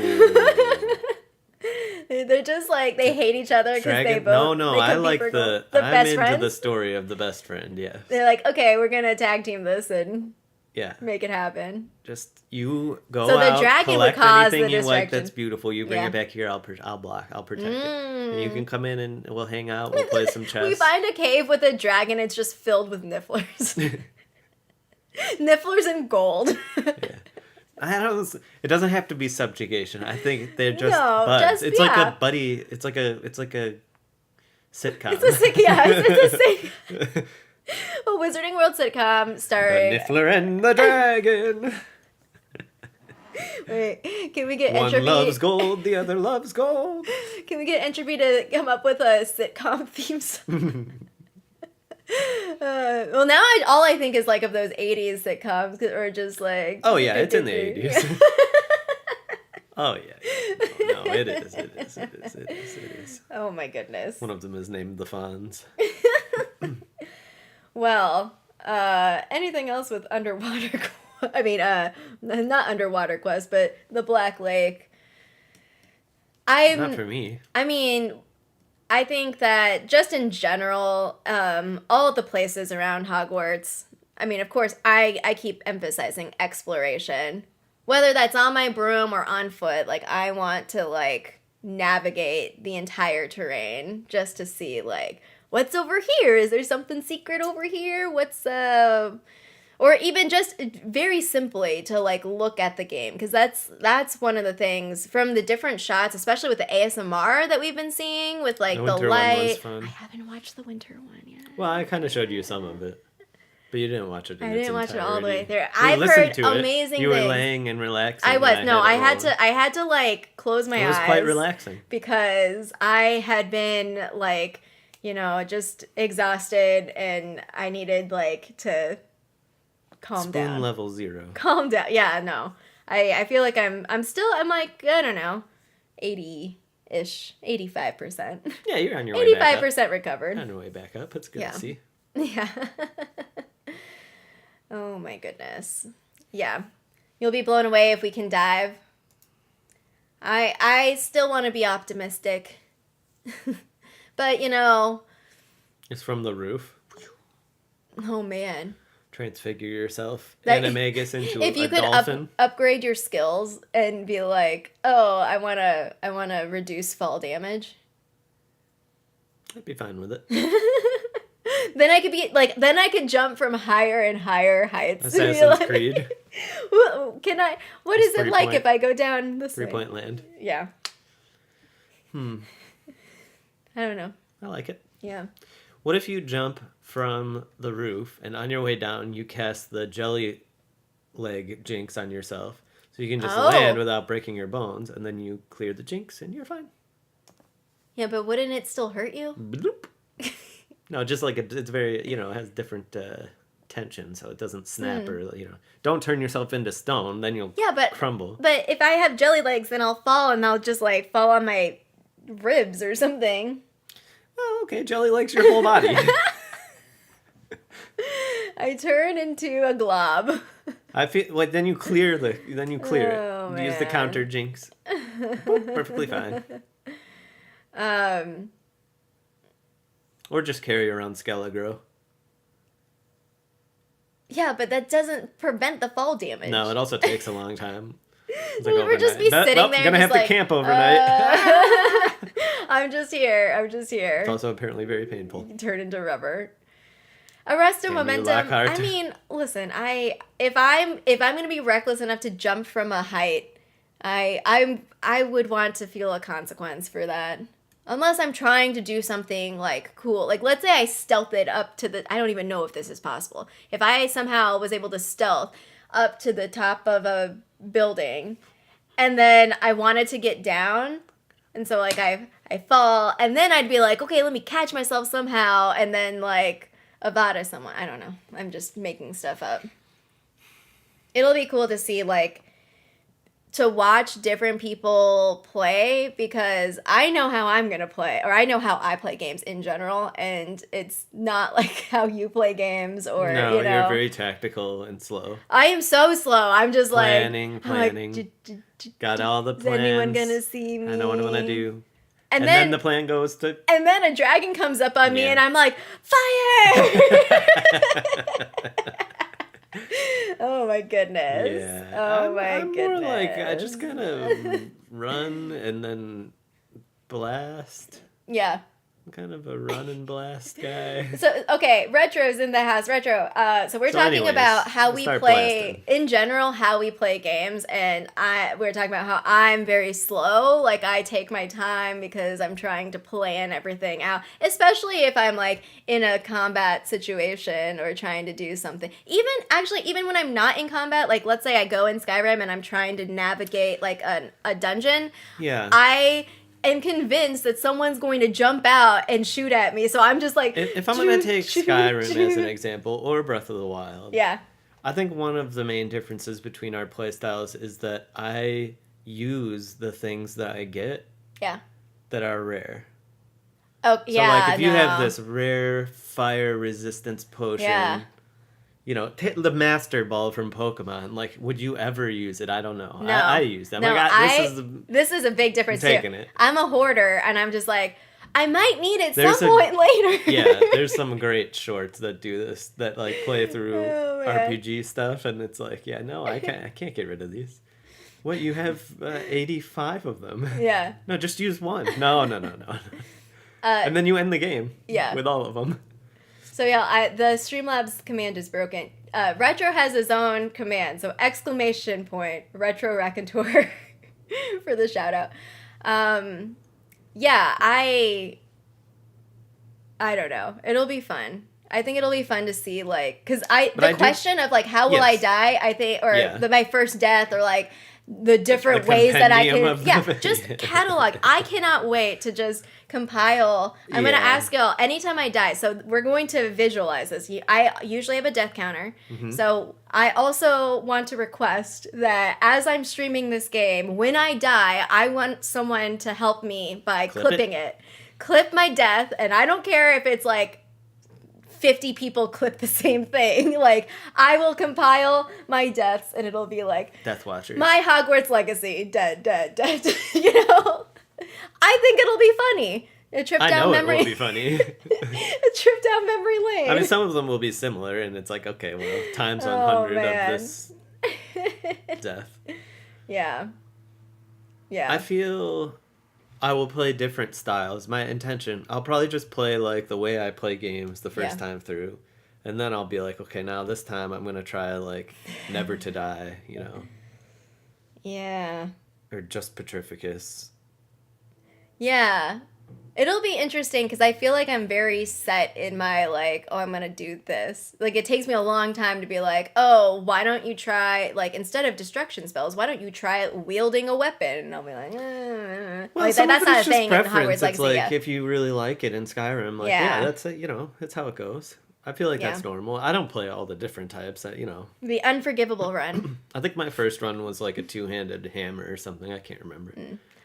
They're just like, they hate each other because they
Dragon.
both.
No,
they
I
compete
like
for
the.
gold.
I'm
best
into
friends.
the story of the best friend. Yes.
They're like, okay, we're going to tag team this and
Yeah.
make it happen.
Just you go
So the
out,
dragon would
collect
cause
anything
the
you like
distraction.
that's beautiful. You bring
Yeah.
it back here. I'll block. I'll protect it. And you can come in and we'll hang out. We'll play some chess.
We find a cave with a dragon. It's just filled with nifflers. Nifflers and gold.
Yeah. I don't. It doesn't have to be subjugation. I think they're just
No,
buds.
just-
It's like
yeah.
a buddy. It's like a sitcom.
It's a Wizarding World sitcom
The
starring.
Niffler and the Dragon.
Wait, can we get
One
Entropy?
loves gold, the other loves gold.
Can we get Entropy to come up with a sitcom theme song? Well, now all I think is like of those 80s sitcoms, or just like.
Oh yeah, it's in the 80s. Oh yeah. No, it is.
Oh my goodness.
One of them is named the Fonz.
Well, anything else with underwater? I mean, not underwater quest, but the Black Lake.
Not for me.
I mean, I think that just in general, all of the places around Hogwarts. I mean, of course, I keep emphasizing exploration, whether that's on my broom or on foot. Like, I want to like navigate the entire terrain just to see like what's over here. Is there something secret over here? Or even just very simply to like look at the game, because that's one of the things from the different shots, especially with the ASMR that we've been seeing with like the
winter
light.
one was fun.
I haven't watched the winter one yet.
Well, I kind of showed you some of it, but you didn't watch it.
I didn't watch it all the way through.
You
I've
listened
heard
to it.
amazing
You were
things.
laying and relaxing.
I was
and
no, I
it rolling.
had to like close my eyes.
It was quite relaxing
because I had been like, just exhausted, and I needed like to calm
Spoon
down.
level 0.
Calm down. Yeah, no. I feel like I'm like, I don't know, 80-ish, 85%.
Yeah, you're on your way back up.
85% recovered.
On your way back up. It's good
Yeah.
to see.
Yeah. Oh my goodness. Yeah. You'll be blown away if we can dive. I still want to be optimistic. But,
It's from the roof.
oh man.
Transfigure yourself.
That-
Animagus into
If you
a
could
dolphin.
upgrade your skills and be like, "Oh, I want to reduce fall damage."
I'd be fine with it.
Then I could be like, then I could jump from higher and higher heights. and be
Assassin's
like,
Creed.
What is it like
Three-point-
if I go down this way?
3-point land.
Yeah. I don't know.
I like it.
Yeah.
What if you jump from the roof and on your way down you cast the jelly leg jinx on yourself so you can just land without breaking your bones, and then you clear the jinx and you're fine.
Yeah, but wouldn't it still hurt you?
Bloop. No, just like it's very, it has different tension, so it doesn't snap or, don't turn yourself into stone, then you'll crumble.
But if I have jelly legs, then I'll fall, and I'll just like fall on my ribs or something.
Oh, okay, jelly legs your whole body.
I turn into a glob.
I feel like then you clear it.
Oh,
Use the
man.
counter jinx. Boop, perfectly fine. Or just carry around Skelegro.
Yeah, but that doesn't prevent the fall damage.
No, it also takes a long time. It's
We would just be sitting there
Gonna
just
have
like,
to camp overnight.
I'm just here.
It's also apparently very painful.
Turn into rubber. Arrest and
Damn you,
momentum.
Lockhart.
I mean, listen. If I'm gonna be reckless enough to jump from a height, I would want to feel a consequence for that. Unless I'm trying to do something like cool. Like let's say I stealth it up to the. I don't even know if this is possible. If I somehow was able to stealth up to the top of a building, and then I wanted to get down, and so like I fall, and then I'd be like, okay, let me catch myself somehow, and then like Avada someone. I don't know. I'm just making stuff up. It'll be cool to see like to watch different people play, because I know how I'm gonna play, or I know how I play games in general, and it's not like how you play games, or
No, you're very tactical and slow.
I am so slow. I'm just
Planning.
like,
Got all the
is
plans.
anyone gonna see me?
I know what I'm gonna do.
And
then the plan goes to...
And then a dragon comes up on me,
Yeah.
and I'm like, fire! Oh my goodness.
Yeah.
Oh my
I'm
goodness.
more like, I just kind of run and then blast.
Yeah.
kind of a run and blast guy.
So, okay, Retro's in the house. Retro. So we're talking
anyways,
about how we
start
play,
blasting.
in general, how we play games. And we're talking about how I'm very slow. Like, I take my time because I'm trying to plan everything out. Especially if I'm, like, in a combat situation or trying to do something. Even when I'm not in combat, like, let's say I go in Skyrim and I'm trying to navigate, like, a dungeon.
Yeah.
I am convinced that someone's going to jump out and shoot at me. So I'm just like...
If I'm going to take Skyrim as an example, or Breath of the Wild,
Yeah.
I think one of the main differences between our playstyles is that I use the things that I get
Yeah.
that are rare.
Oh,
So,
yeah,
like, if you
no.
have this rare fire resistance potion...
Yeah.
You know, the Master Ball from Pokemon. Like, would you ever use it? I don't know.
No.
I use them.
No,
like,
this is a big difference,
I'm
too.
taking it.
I'm a hoarder, and I'm just like, I might need it
There's
some point later.
Yeah, there's some great shorts that do this, that, like, play through
Oh, man.
RPG stuff, and it's like, yeah, no, I can't get rid of these. What, you have 85 of them?
Yeah.
No, just use one. No. And then you end the game
Yeah.
with all of them.
So, yeah, the Streamlabs command is broken. Retro has his own command, so exclamation point, Retro Raconteur for the shout out. Yeah, I don't know. It'll be fun. I think it'll be fun to see, like, because question of, like, how will I
Yes.
die, I think, or
Yeah.
my first death, or, like, the different
The
ways that I
compendium
can,
of
yeah,
the-
just catalog. I cannot wait to just compile. I'm going to
Yeah.
ask y'all anytime I die. So we're going to visualize this. I usually have a death counter.
Mm-hmm.
So I also want to request that as I'm streaming this game, when I die, I want someone to help me by clipping it. Clip my death, and I don't care if it's like 50 people clip the same thing. Like, I will compile my deaths, and it'll be like,
Death Watchers.
my Hogwarts Legacy, dead. You know? I think it'll be funny. A trip
I
down
know
memory.
it will be funny.
A trip down memory lane.
I mean, some of them will be similar, and it's like, okay, well, times
Oh,
100
man.
of this death.
Yeah. Yeah.
I feel I will play different styles. My intention, I'll probably just play like the way I play games the first
Yeah.
time through. And then I'll be like, okay, now this time I'm going to try like Never to Die, you know,
Yeah.
or just Petrificus.
Yeah. It'll be interesting because I feel like I'm very set in my, like, oh, I'm going to do this. Like, it takes me a long time to be like, oh, why don't you try, like, instead of destruction spells, why don't you try wielding a weapon? And I'll be like,
Well,
like,
some
that's
of it
not
is
a
just
thing in
preference.
Hogwarts
It's
Legacy.
like
Yeah.
if you really like it in Skyrim, like,
Yeah.
yeah, that's it, you know, that's how it goes. I feel like that's
Yeah.
normal. I don't play all the different types, you know.
The unforgivable run.
I think my first run was like a two-handed hammer or something. I can't remember.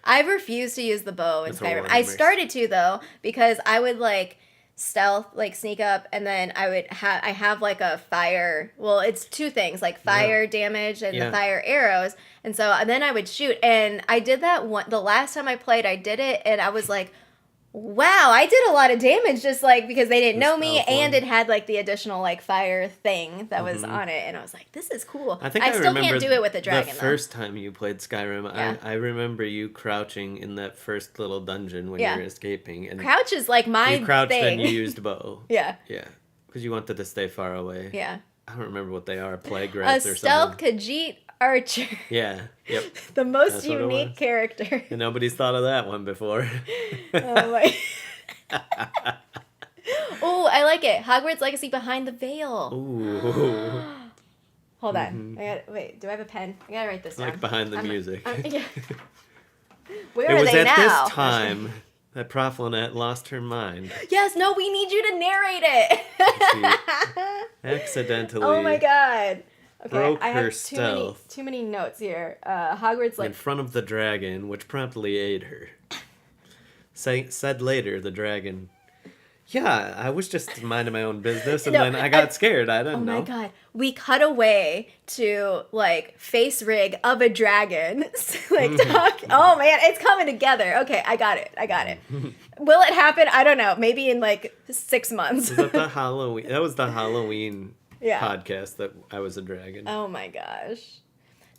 I've refused to use the bow in
With
Skyrim.
Warhammers.
I started to, though, because I would, like, stealth, like, sneak up, and then I have, like, a fire, well, it's two things, like, fire damage and
Yeah.
the fire arrows, and then I would shoot, and I did that the last time I played, I did it, and I was like, wow, I did a lot of damage just, like, because they didn't
The
know me,
stealth
and
one.
it had, like, the additional, like, fire thing that was on it, and I was like, this is cool.
I think
I still
remember
can't do it with a dragon,
the first time you played Skyrim,
Yeah.
I remember you crouching in that first little dungeon when
Yeah.
you were escaping. And
though. Crouch is, like, my
you crouched
thing.
and you used bow.
Yeah,
Yeah. Because you wanted to stay far away.
yeah.
I don't remember what they are, plague
A
rats or
stealth
something.
Khajiit archer.
Yeah. Yep.
The most
That's what it
unique
was.
character.
And nobody's thought of that one before.
Oh my. Oh, I like it. Hogwarts Legacy Behind the Veil.
Ooh.
Hold on. Wait, do I have a pen? I gotta write this down.
Like behind the music.
Yeah. Where
It
are
was
they
at
now?
this time that Proflinet lost her mind.
Yes, no, we need you to narrate it.
Accidentally.
Oh my god. Okay,
broke
I have
her
too many,
stealth.
too many notes here. Hogwarts
in front of the dragon, which promptly ate her. Said later, the dragon, yeah, I was just minding my own business, and
No,
then I got scared. I didn't
Oh
know.
my god. We cut away to, like, face rig of a dragon. Like, talk. Oh man, it's coming together. Okay, I got it. Will it happen? I don't know. Maybe in, like, 6 months.
Was that the Halloween? That was the Halloween
Yeah.
podcast that I was a dragon.
Oh my gosh.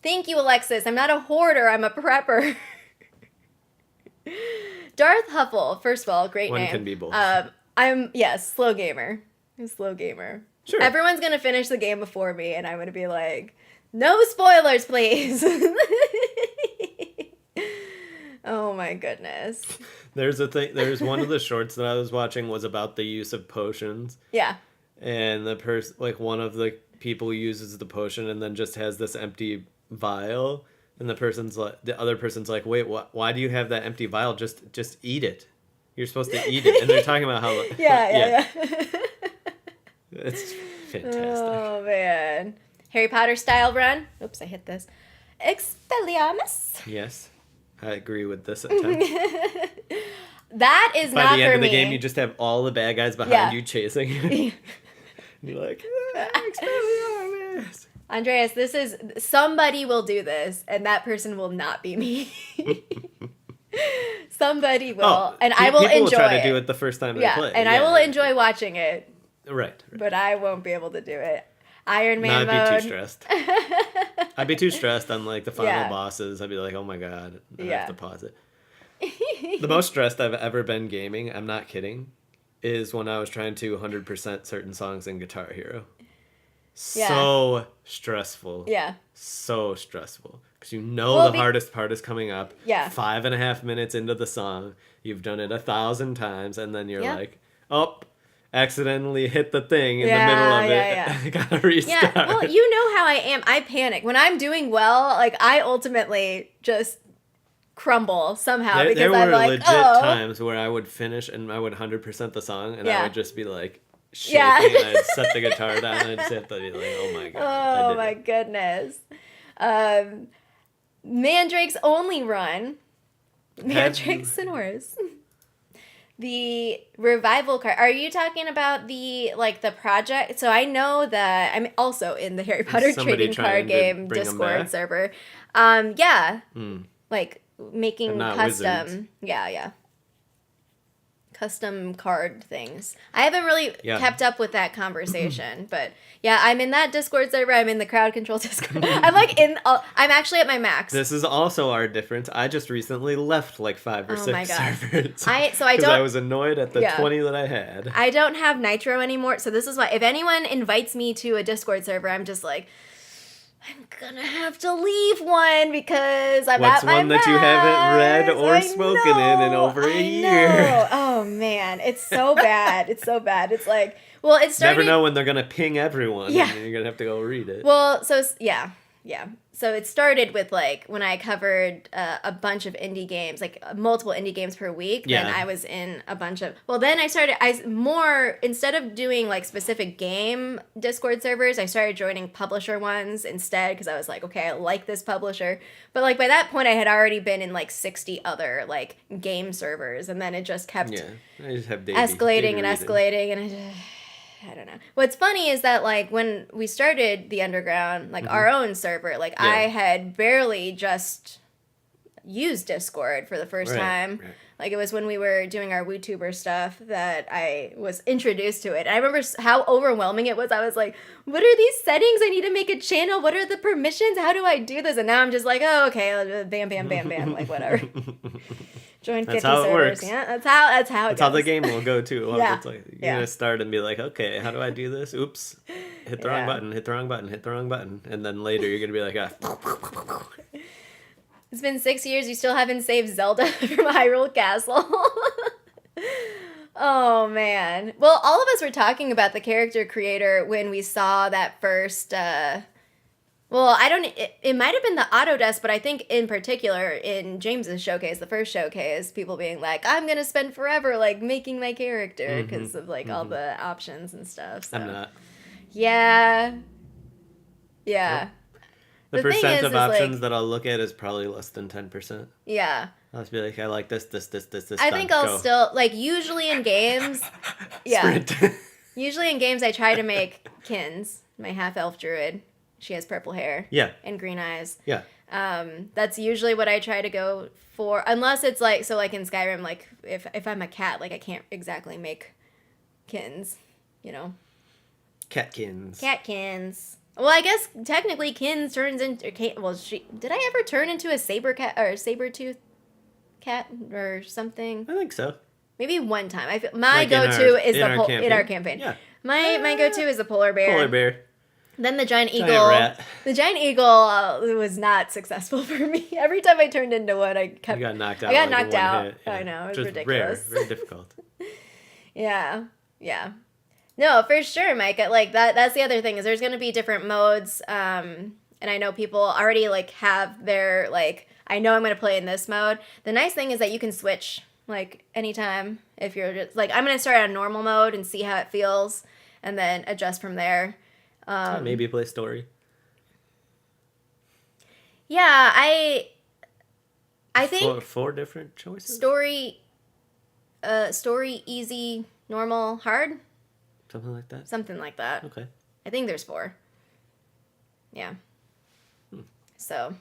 Thank you, Alexis. I'm not a hoarder, I'm a prepper. Darth Huffle, first of all, great
One
name.
can be both.
Slow gamer. I'm a slow gamer.
Sure.
Everyone's going to finish the game before me, and I'm going to be like, no spoilers, please. Oh my goodness.
There's one of the shorts that I was watching was about the use of potions.
Yeah.
And one of the people uses the potion and then just has this empty vial, and the other person's like, wait, why do you have that empty vial? Just eat it. You're supposed to eat it. And they're talking about how
Yeah.
It's fantastic.
Oh man. Harry Potter style run. Oops, I hit this. Expelliarmus.
Yes. I agree with this attempt.
That is not for me.
By the end of the game, you just have all the bad guys behind you chasing you. And you're like, Expelliarmus.
Andreas, somebody will do this, and that person will not be me. Somebody will, and I will enjoy it.
People will try to do it the first time they play.
And I will enjoy watching it.
Right.
But I won't be able to do it. Iron Man
mode. I'd be too stressed. I'd be too stressed on like the final bosses. I'd be like, oh my god, I have to pause it. The most stressed I've ever been gaming, I'm not kidding, is when I was trying to 100% certain songs in Guitar Hero. So stressful.
Yeah.
So stressful. Because the hardest part is coming up.
Yeah.
5.5 minutes into the song. You've done it 1,000 times. And then you're like, oh, accidentally hit the thing in the middle of it. I gotta restart.
Yeah, well, you know how I am. I panic. When I'm doing well, like, I ultimately just crumble somehow.
There were
I'm like,
legit times where I would finish and I would 100% the song. And I would just be like, shaking, and I'd set the guitar down and I'd just have to be like, oh my god.
Oh my goodness. Mandrake's only run. Mandrake Sonoras. The revival card. Are you talking about the project? So I know that I'm also in the Harry Potter trading card game Discord server. Like making custom.
Wizards.
Yeah. Custom card things. I haven't really kept up with that conversation, but yeah, I'm in that Discord server. I'm in the crowd control Discord. I'm actually at my max.
This is also our difference. I just recently left like 5 or 6 servers. I was annoyed at the 20 that I had.
I don't have Nitro anymore, so this is why if anyone invites me to a Discord server, I'm just like, I'm gonna have to leave one because I'm
What's
at my
one that you haven't read or spoken in over a year?
Oh man, it's so bad. It's so bad. It's like, well, it started.
Never know when they're gonna ping everyone. Yeah, and you're gonna have to go read it.
Well, so yeah. So it started with like when I covered a bunch of indie games, like multiple indie games per week. Yeah. Then I was in a bunch of. Well, then instead of doing like specific game Discord servers, I started joining publisher ones instead because I was like, okay, I like this publisher. But like by that point, I had already been in like 60 other like game servers, and then it just kept escalating and I don't know. What's funny is that, like, when we started the Underground, like, our own server, like, I had barely just used Discord for the first time. Right. Like, it was when we were doing our WooTuber stuff that I was introduced to it. And I remember how overwhelming it was. I was like, what are these settings? I need to make a channel. What are the permissions? How do I do this? And now I'm just like, oh, okay, bam, bam, bam, bam, like, whatever. Join 50 servers. Works. Yeah, that's how it goes.
That's how the game will go too. It's like you're gonna start and be like, okay, how do I do this? Oops, hit the wrong button. Hit the wrong button. Hit the wrong button. And then later you're gonna be like,
It's been 6 years. You still haven't saved Zelda from Hyrule Castle. Oh man. Well, all of us were talking about the character creator when we saw that first. It might have been the Autodesk, but I think in particular in James's showcase, the first showcase, people being like, I'm going to spend forever, like, making my character because of, like, all the options and stuff. So.
I'm not.
Yeah.
Nope. The percent of options that I'll look at is probably less than 10%.
Yeah.
I'll just be like, I like this.
I think I'll still, like, usually in games.
Sprint.
Usually in games, I try to make Kins, my half-elf druid. She has purple hair. Yeah. And green eyes.
Yeah.
That's usually what I try to go for. Unless it's like, so like in Skyrim, like if I'm a cat, like I can't exactly make Kins, you know?
Catkins.
Well, I guess technically Kins turns into, did I ever turn into a saber cat or a saber-tooth cat or something.
I think so.
Maybe one time. I feel, my
Like in
go-to
our-
is
in our
in our campaign.
Yeah.
My go-to is the polar bear.
Polar bear.
Then the giant
Giant
eagle.
rat.
The giant eagle was not successful for me. Every time I turned into one, I kept.
You got knocked out.
I got
like
knocked
one
out.
hit.
I know, it was
Just
ridiculous.
Rare, very difficult.
Yeah. No, for sure, Mike. Like that's the other thing is there's going to be different modes. And I know people already like have their like. I know I'm going to play in this mode. The nice thing is that you can switch like anytime if you're just like I'm going to start on normal mode and see how it feels, and then adjust from there.
Maybe play story.
Yeah, I think
Four different choices.
story, easy, normal, hard,
Something like that.
something like that.
Okay.
I think there's 4. Yeah. So.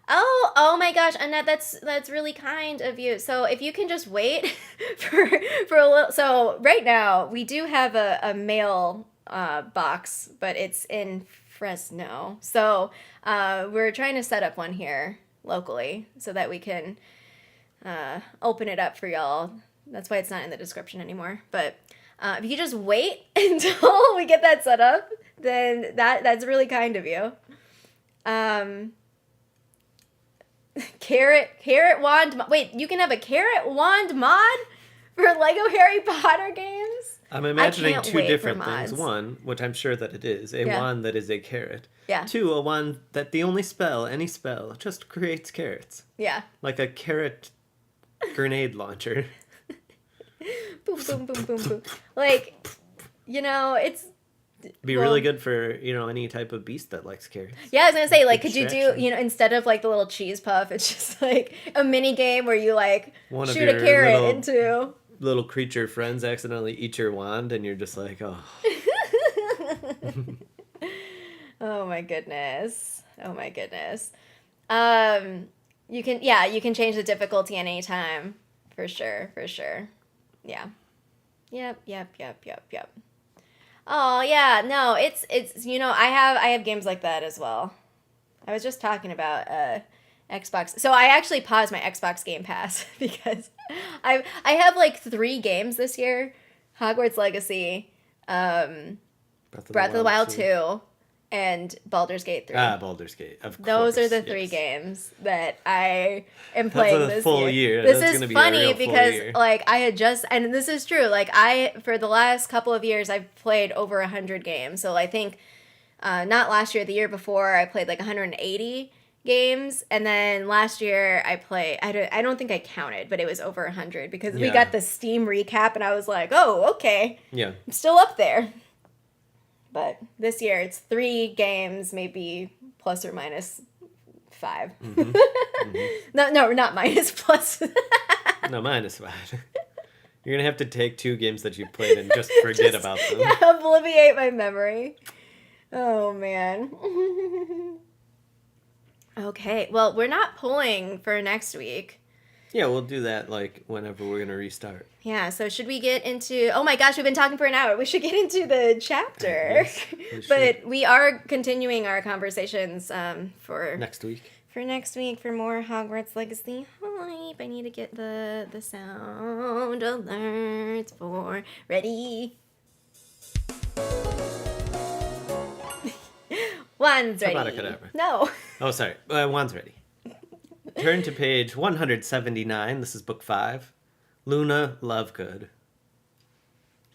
Oh my gosh, Annette, that's really kind of you. So if you can just wait for a little. So right now we do have a mail box, but it's in Fresno. So we're trying to set up one here locally so that we can open it up for y'all. That's why it's not in the description anymore. But if you just wait until we get that set up, then that's really kind of you. Carrot wand. Wait, you can have a carrot wand mod for Lego Harry Potter games?
I'm imagining
can't
2
wait for
different things.
mods.
1, which I'm sure that it is, a
Yeah.
wand that is a carrot.
Yeah.
2, a wand that the only spell, any spell, just creates carrots.
Yeah.
Like a carrot grenade launcher.
Boom, boom, boom, boom, boom. Like, it's.
Be
Well-
really good for, any type of beast that likes carrots.
Yeah, I was gonna say, like,
Good
could you do,
distraction.
instead of like the little cheese puff, it's just like a mini game where you like
One of
shoot a
your
carrot
little-
into.
Little creature friends accidentally eat your wand and you're just like, oh.
Oh my goodness. You can change the difficulty anytime. For sure. Yeah. Yep. Oh yeah, no, it's I have games like that as well. I was just talking about Xbox. So I actually paused my Xbox Game Pass because I have like 3 games this year. Hogwarts Legacy, Breath of the Wild 2, and Baldur's Gate 3.
Baldur's Gate, of course.
Those are the 3
yes.
games that I am playing
a
this
full year.
This
That's
is
gonna be a
funny
real full
because
year.
like I had just, and this is true, like for the last couple of years I've played over 100 games. So I think not last year, the year before I played like 180 games, and then last year I played, I don't think I counted, but it was over 100 because we
Yeah.
got the Steam recap and I was like, oh, okay,
Yeah.
I'm still up there. But this year it's 3 games, maybe plus or minus 5. No, not minus, plus.
No, -5. You're going to have to take 2 games that you played and just forget about them.
Yeah, obliviate my memory. Oh, man. Okay, well, we're not pulling for next week.
Yeah, we'll do that like whenever we're going to restart.
Yeah, so should we get into... Oh my gosh, we've been talking for an hour. We should get into the chapter.
Yes, we should.
But we are continuing our conversations for
Next week.
next week for more Hogwarts Legacy hype. I need to get the sound alerts for ready. One's ready.
Avada Kedavra.
No.
Oh, sorry. Wand's ready. Turn to page 179. This is book 5. Luna Lovegood.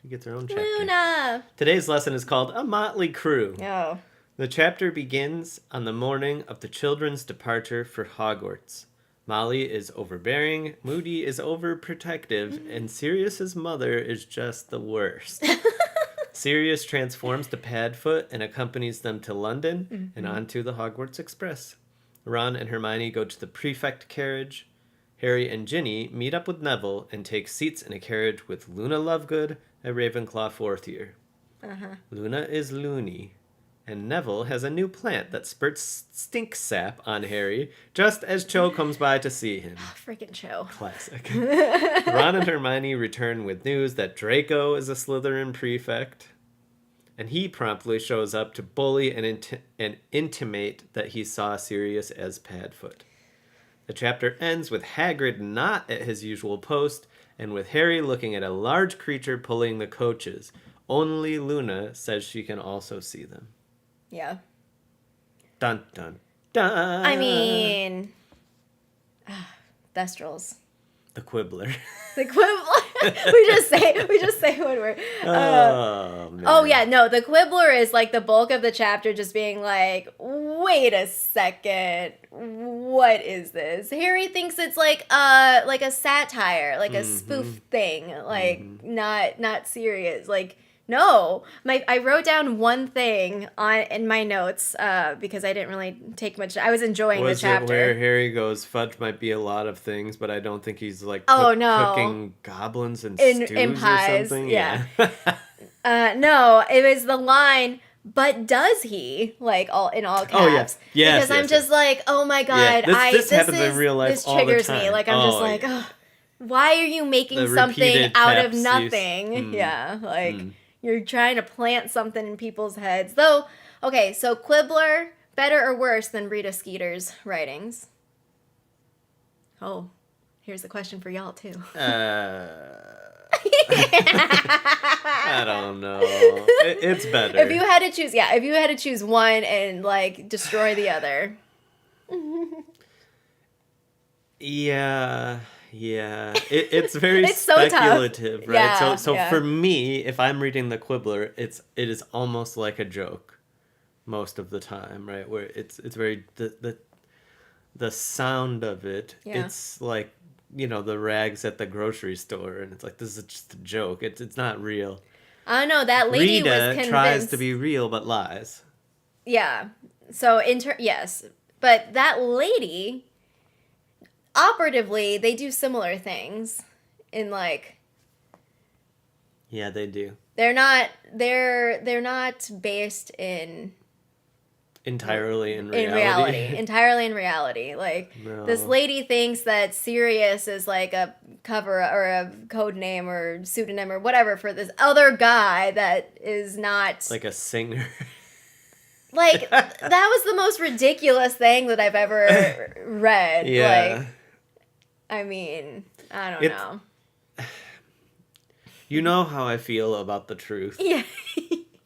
She gets her own chapter.
Luna.
Today's lesson is called A Motley Crew.
Oh.
The chapter begins on the morning of the children's departure for Hogwarts. Molly is overbearing, Moody is overprotective, and Sirius's mother is just the worst. Sirius transforms to Padfoot and accompanies them to London and onto the Hogwarts Express. Ron and Hermione go to the Prefect carriage. Harry and Ginny meet up with Neville and take seats in a carriage with Luna Lovegood, a Ravenclaw 4th year. Luna is loony, and Neville has a new plant that spurts stinksap on Harry just as Cho comes by to see him.
Freaking Cho.
Classic. Ron and Hermione return with news that Draco is a Slytherin prefect, and he promptly shows up to bully and intimate that he saw Sirius as Padfoot. The chapter ends with Hagrid not at his usual post, and with Harry looking at a large creature pulling the coaches. Only Luna says she can also see them.
Yeah.
Dun, dun, dun.
I mean... Thestrals.
The Quibbler.
The Quibbler. we just say when we're...
Oh, man.
Oh, yeah, no, the Quibbler is like the bulk of the chapter just being like, wait a second, what is this? Harry thinks it's like a satire, like a spoof thing, like not serious. Like, no, I wrote down one thing in my notes because I didn't really take much. I was enjoying the chapter.
Was it where Harry goes, fudge might be a lot of things, but I don't think he's like cooking goblins and stews
in pies,
or something?
Yeah. No, it was the line, but does he? Like, all in all caps.
Oh, yeah. Yes,
because I'm just like, oh my God.
Yeah. This happens in real life all the time.
This triggers me. Like, I'm just like, oh, why are you making something out of nothing? Yeah, like... You're trying to plant something in people's heads. Though, okay, so Quibbler, better or worse than Rita Skeeter's writings? Oh, here's the question for y'all, too.
I don't know. It's better.
If you had to choose one and, like, destroy the other.
Yeah. It's very speculative,
so
right?
Yeah,
so for me, if I'm reading the Quibbler, it is almost like a joke most of the time, right? Where it's very the sound of it.
Yeah.
It's like, the rags at the grocery store, and it's like, this is just a joke. It's not real.
I don't know, that lady
Rita
was convinced.
tries to be real but lies.
Yeah. So yes, but that lady, operatively, they do similar things in like...
Yeah, they do.
They're not based in...
Entirely in reality.
Entirely in reality. Like,
No.
This lady thinks that Sirius is like a cover or a code name or pseudonym or whatever for this other guy that is not...
Like a singer.
Like, that was the most ridiculous thing that I've ever read.
Yeah.
Like, I mean, I don't know.
You know how I feel about the truth.
Yeah.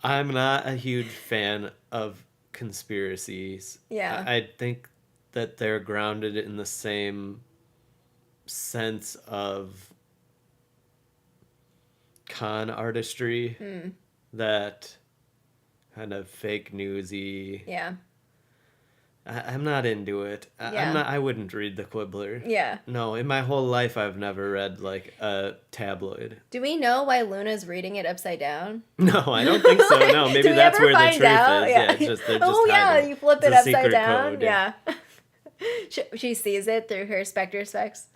I'm not a huge fan of conspiracies.
Yeah.
I think that they're grounded in the same sense of con artistry that kind of fake newsy.
Yeah.
I'm not into it. I wouldn't read the Quibbler.
Yeah.
No, in my whole life I've never read like a tabloid.
Do we know why Luna's reading it upside down?
No, I don't think so. No, maybe that's where the truth
out?
is. Yeah, it's just they're just hiding.
You flip it
It's a
upside
secret
down.
code,
Yeah. She sees it through her specter specs.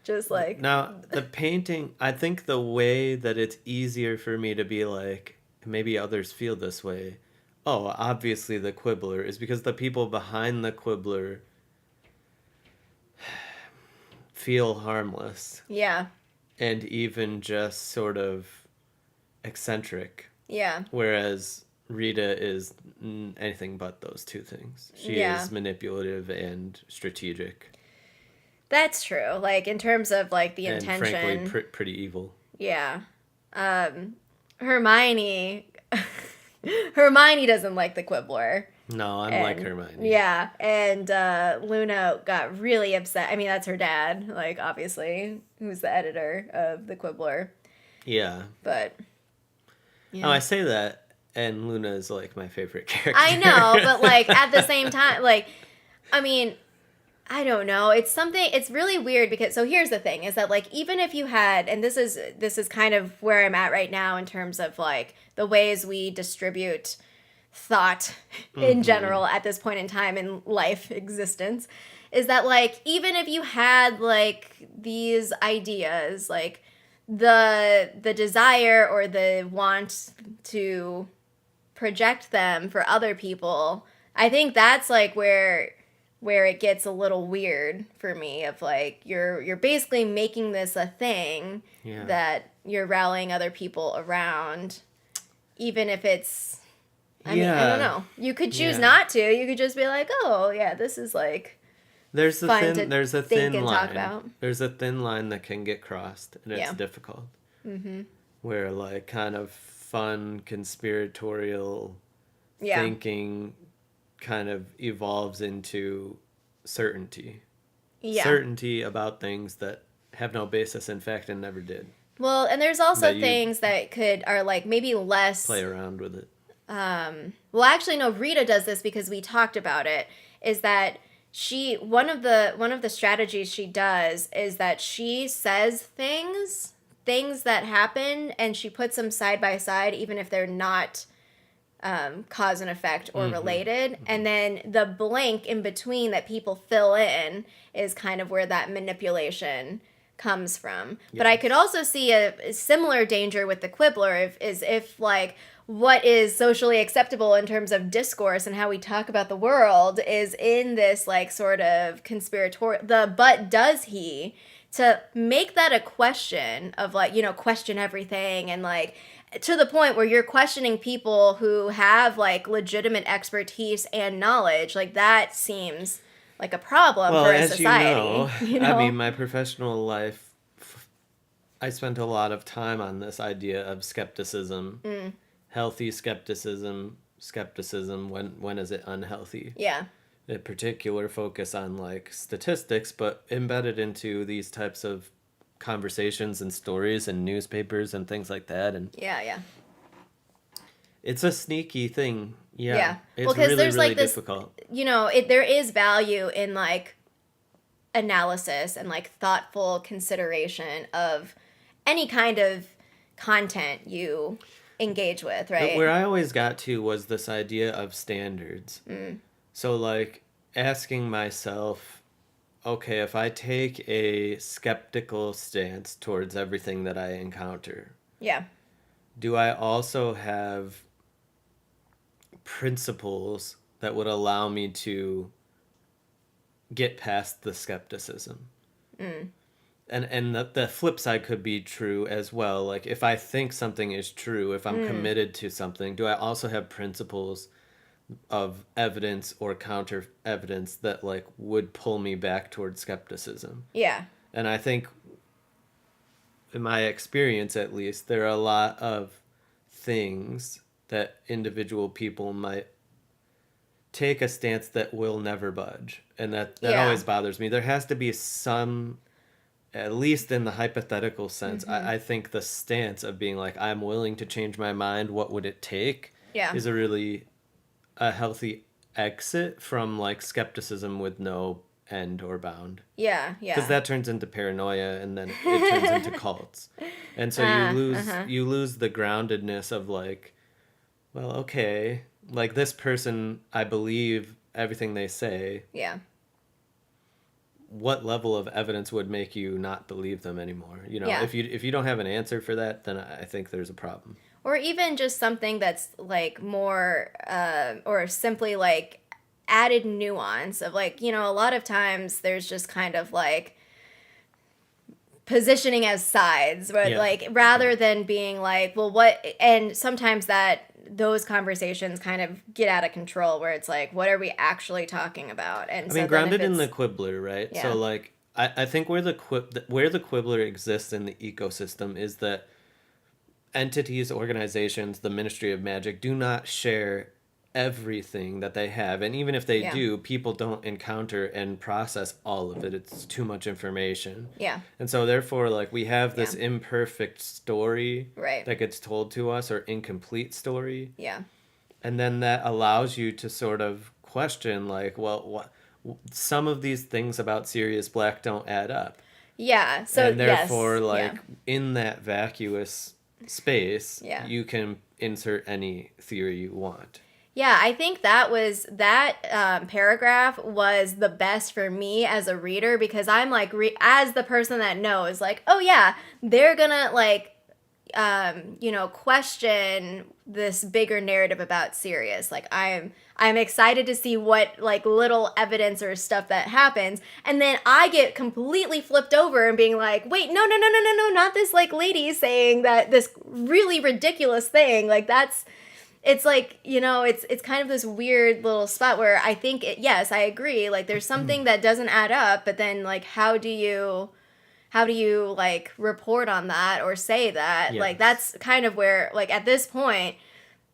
Just like...
Now, the painting, I think the way that it's easier for me to be like, maybe others feel this way. Oh, obviously the Quibbler is because the people behind the Quibbler feel harmless.
Yeah.
And even just sort of eccentric.
Yeah.
Whereas Rita is anything but those two things. She is manipulative and strategic.
That's true. Like, in terms of, like, the intention.
And frankly, pretty evil.
Yeah. Hermione... Hermione doesn't like the Quibbler.
No, I'm like Hermione.
Yeah, and Luna got really upset. I mean, that's her dad, like, obviously, who's the editor of the Quibbler.
Yeah.
But, yeah.
Oh, I say that, and Luna is, like, my favorite character.
I know, but, like, at the same time, like, I mean... I don't know. It's really weird because, so here's the thing, is that, like, even if you had, and this is kind of where I'm at right now in terms of, like, the ways we distribute thought in general at this point in time in life existence, is that, like, even if you had, like, these ideas, like, the desire or the want to project them for other people, I think that's, like, where it gets a little weird for me, of like, you're basically making this a thing that you're rallying other people around, even if it's, I mean, I don't know. You could choose not to. You could just be like, oh, yeah, this is like
There's a
fun to
thin there's a
think
thin
and
line.
talk about.
There's a thin line that can get crossed, and it's
Yeah.
difficult. Mm-hmm. Where like kind of fun conspiratorial
Yeah.
thinking kind of evolves into certainty.
Yeah.
Certainty about things that have no basis in fact and never did.
Well, and there's also
That you
things that are like maybe less.
Play around with it.
Well, actually, no. Rita does this because we talked about it. Is that one of the strategies she does is that she says things that happen, and she puts them side by side, even if they're not cause and effect or related. And then the blank in between that people fill in is kind of where that manipulation comes from.
Yes.
But I could also see a similar danger with the Quibbler if like what is socially acceptable in terms of discourse and how we talk about the world is in this like sort of conspiratorial, but does he, to make that a question of like, question everything, and like to the point where you're questioning people who have like legitimate expertise and knowledge, like that seems like a problem for a society.
I mean, my professional life, I spent a lot of time on this idea of skepticism. Healthy skepticism, when is it unhealthy?
Yeah.
A particular focus on like statistics, but embedded into these types of conversations and stories and newspapers and things like that. And
Yeah.
it's a sneaky thing. Yeah.
Yeah.
It's
Well, 'cause
really,
there's,
really
like, this-
difficult.
There is value in like analysis and like thoughtful consideration of any kind of content you engage with, right?
But where I always got to was this idea of standards. So, like, asking myself, okay, if I take a skeptical stance towards everything that I encounter,
Yeah.
do I also have principles that would allow me to get past the skepticism? And the flip side could be true as well. Like, if I think something is true, if I'm committed to something, do I also have principles of evidence or counter evidence that like would pull me back towards skepticism?
Yeah.
And I think, in my experience at least, there are a lot of things that individual people might take a stance that will never budge. And that
Yeah.
always bothers me. There has to be some, at least in the hypothetical sense, I think the stance of being like, I'm willing to change my mind, what would it take?
Yeah.
Is a healthy exit from like skepticism with no end or bound.
Yeah.
Because that turns into paranoia, and then it turns into cults. And so you lose the groundedness of like, well, okay, like this person, I believe everything they say.
Yeah.
What level of evidence would make you not believe them anymore?
Yeah.
If you don't have an answer for that, then I think there's a problem.
Or even just something that's like more or simply like added nuance of like, a lot of times there's just kind of like positioning as sides, but like rather than being like, well, what, and sometimes those conversations kind of get out of control where it's like, what are we actually talking about? And
I mean, grounded in the Quibbler, right?
Yeah.
So like, I think where the Quibbler exists in the ecosystem is that entities, organizations, the Ministry of Magic do not share everything that they have. And even if they do, people don't encounter and process all of it. It's too much information.
Yeah.
And so therefore, like, we have this imperfect story that gets told to us, or incomplete story.
Yeah.
And then that allows you to sort of question, like, well, some of these things about Sirius Black don't add up.
Yeah. So
and therefore, in that vacuous space, you can insert any theory you want.
Yeah, I think that paragraph was the best for me as a reader, because I'm like, as the person that knows, like, oh yeah, they're gonna like, question this bigger narrative about Sirius. Like, I'm excited to see what like little evidence or stuff that happens, and then I get completely flipped over and being like, wait, no, not this like lady saying that this really ridiculous thing. Like, it's like, it's kind of this weird little spot where I think, yes, I agree. Like, there's something that doesn't add up, but then, like, how do you like, report on that or say that?
Yes.
Like, that's kind of where, like, at this point,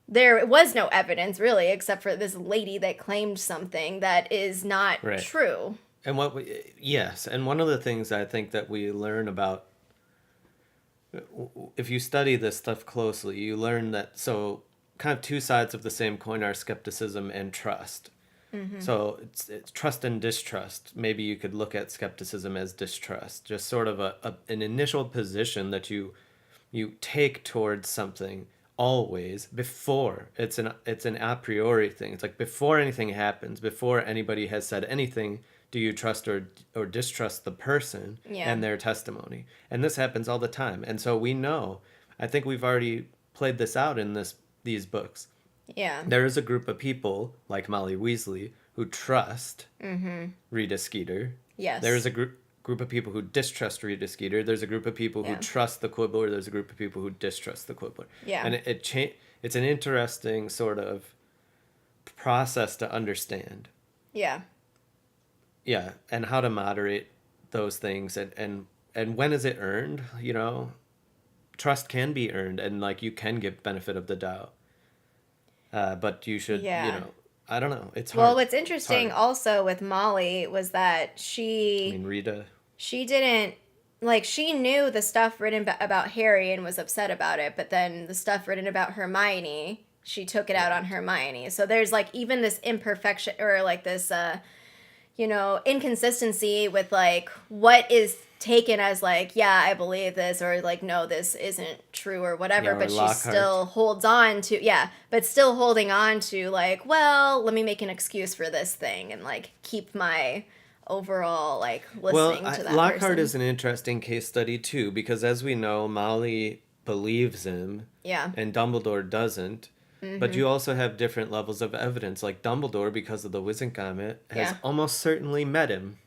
there was no evidence, really, except for this lady that claimed something that is not true.
And yes, and one of the things I think that we learn about, if you study this stuff closely, you learn that, so kind of two sides of the same coin are skepticism and trust. So it's trust and distrust. Maybe you could look at skepticism as distrust, just sort of an initial position that you take towards something always before it's an a priori thing. It's like before anything happens, before anybody has said anything, do you trust or distrust the person and their testimony? And this happens all the time. And so we know, I think we've already played this out in these books.
Yeah.
There is a group of people like Molly Weasley who trust Rita Skeeter.
Yes.
There is a group of people who distrust Rita Skeeter. There's a group of people who trust the Quibbler. There's a group of people who distrust the Quibbler.
Yeah.
And it's an interesting sort of process to understand.
Yeah.
Yeah, and how to moderate those things and when is it earned, Trust can be earned, and like you can give benefit of the doubt. But you should, I don't know. It's hard.
Well, what's interesting also with Molly was that
Rita.
She didn't, like, she knew the stuff written about Harry and was upset about it, but then the stuff written about Hermione, she took it out on Hermione. So there's, like, even this imperfection, or, like, this, inconsistency with, like, what is taken as, like, yeah, I believe this, or, like, no, this isn't true, or whatever, but she still holds on to, but still holding on to, like, well, let me make an excuse for this thing, and, like, keep my overall, like, listening to that
Lockhart
person.
is an interesting case study, too, because as we know, Molly believes him, and Dumbledore doesn't. But you also have different levels of evidence. Like Dumbledore, because of the Wizencomet, has almost certainly met him.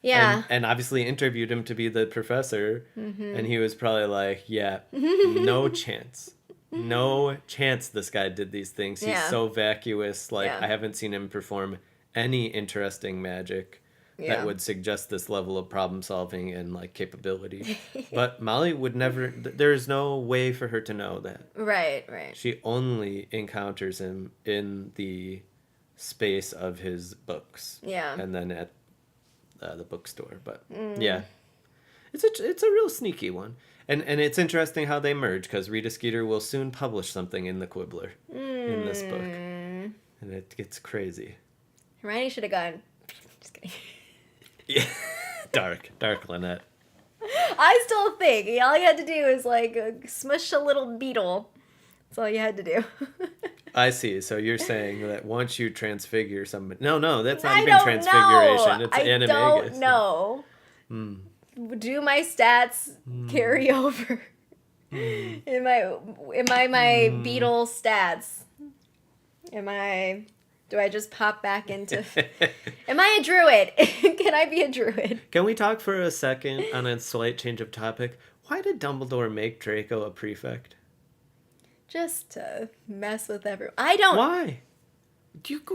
Yeah.
And obviously interviewed him to be the professor. And he was probably like, no chance. No chance this guy did these things. He's so vacuous. Like, I haven't seen him perform any interesting magic that would suggest this level of problem solving and like capability. But Molly would never, there's no way for her to know that.
Right.
She only encounters him in the space of his books.
Yeah.
And then at the bookstore. But it's a real sneaky one. And it's interesting how they merge, because Rita Skeeter will soon publish something in the Quibbler in this book. And it gets crazy.
Hermione should have gone, just kidding.
Yeah, dark Lynette.
I still think all you had to do is like smush a little beetle. That's all you had to do.
I see. So you're saying that once you transfigure somebody, no, that's not even transfiguration. It's animagus.
I don't know. Do my stats carry over? Am I my beetle stats? Do I just pop back into... Am I a druid? Can I be a druid?
Can we talk for a second on a slight change of topic? Why did Dumbledore make Draco a prefect?
Just to mess with everyone. I don't...
Why?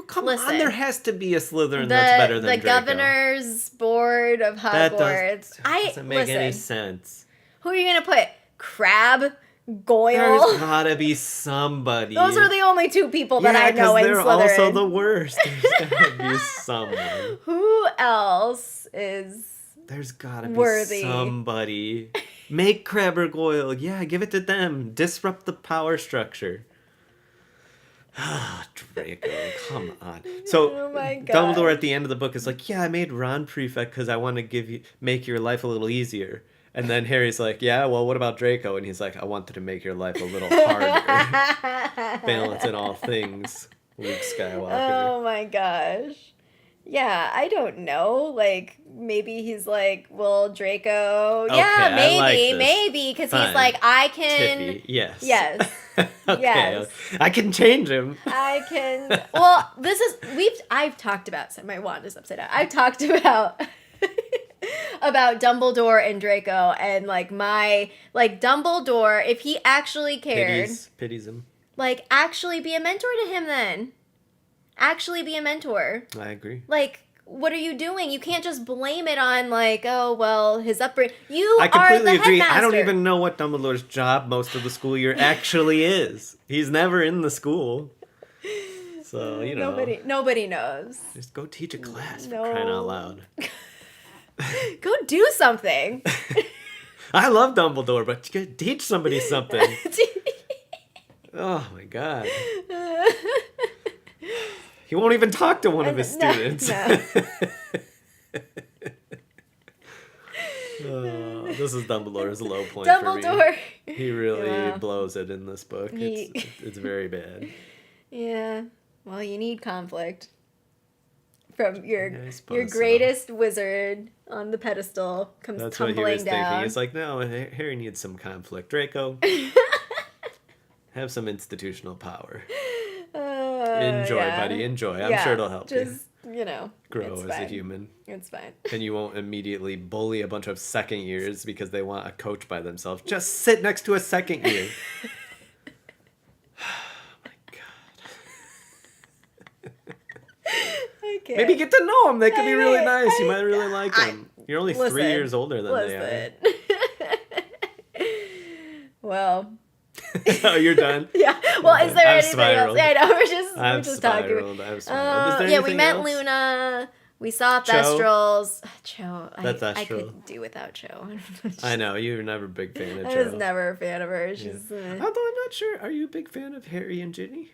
Come on, there has to be a Slytherin that's better than Draco.
The governor's board of Hogwarts.
That doesn't make any sense.
Who are you going to put? Crabbe? Goyle?
There's gotta be somebody.
Those are the only two people that I know in Slytherin.
They're also the worst. There's gotta be someone.
Who else is
There's gotta be
worthy?
Somebody. Make Crabbe or Goyle. Yeah, give it to them. Disrupt the power structure. Draco, come on. So
oh my God.
Dumbledore at the end of the book is like, I made Ron prefect because I want to make your life a little easier. And then Harry's like, well, what about Draco? And he's like, I wanted to make your life a little harder. Balance in all things, Luke Skywalker.
Oh my gosh. Yeah, I don't know. Like, maybe he's like, well, Draco.
Okay,
yeah, maybe,
like
because he's like, I can.
Tiffy. Yes.
Yes.
Okay.
Yes.
I can change him.
I can. Well, I've talked about, so my wand is upside down. I've talked about. About Dumbledore and Draco, and like Dumbledore, if he actually cared,
pities him.
Like, actually be a mentor to him then. Actually be a mentor.
I agree.
Like, what are you doing? You can't just blame it on, like, oh, well, his upbringing. You
I
are
completely
the
agree.
headmaster.
I don't even know what Dumbledore's job most of the school year actually is. He's never in the school. So, you know.
Nobody knows.
Just go teach a class for crying out loud.
Go do something.
I love Dumbledore, but you gotta teach somebody something. Oh my god. He won't even talk to one of his students.
No.
Oh, this is Dumbledore's low point
Dumbledore.
for me. He really
Yeah.
blows it in this book. It's very bad.
Yeah. Well, you need conflict from your
Yeah, I suppose so.
greatest wizard on the pedestal comes
That's what he
tumbling
was
down.
thinking. It's like, no, Harry needs some conflict. Draco, have some institutional power. Enjoy,
yeah.
buddy. Enjoy. I'm
Yeah,
sure it'll help you
you know,
grow
it's
as a
fine.
human.
It's fine.
And you won't immediately bully a bunch of second years because they want a coach by themselves. Just sit next to a second year.
Okay.
Maybe get to know them. They could be really nice. You
I-
might really like them. You're only 3 years older than they
are. Well.
are. Oh, you're done?
Yeah. Well, is there
I've
anything
spiraled.
else? I know we're just
I've
talking.
spiraled. I've spiraled. Is there
Yeah, we
anything
met
else?
Luna. We saw
Cho?
Thestrals. Cho.
That's
I
Thestral.
could do without Cho.
I know. You were never a big fan of
I
Cho.
was never a fan of her.
Yeah.
She's
Although I'm not sure. Are you a big fan of Harry and Ginny?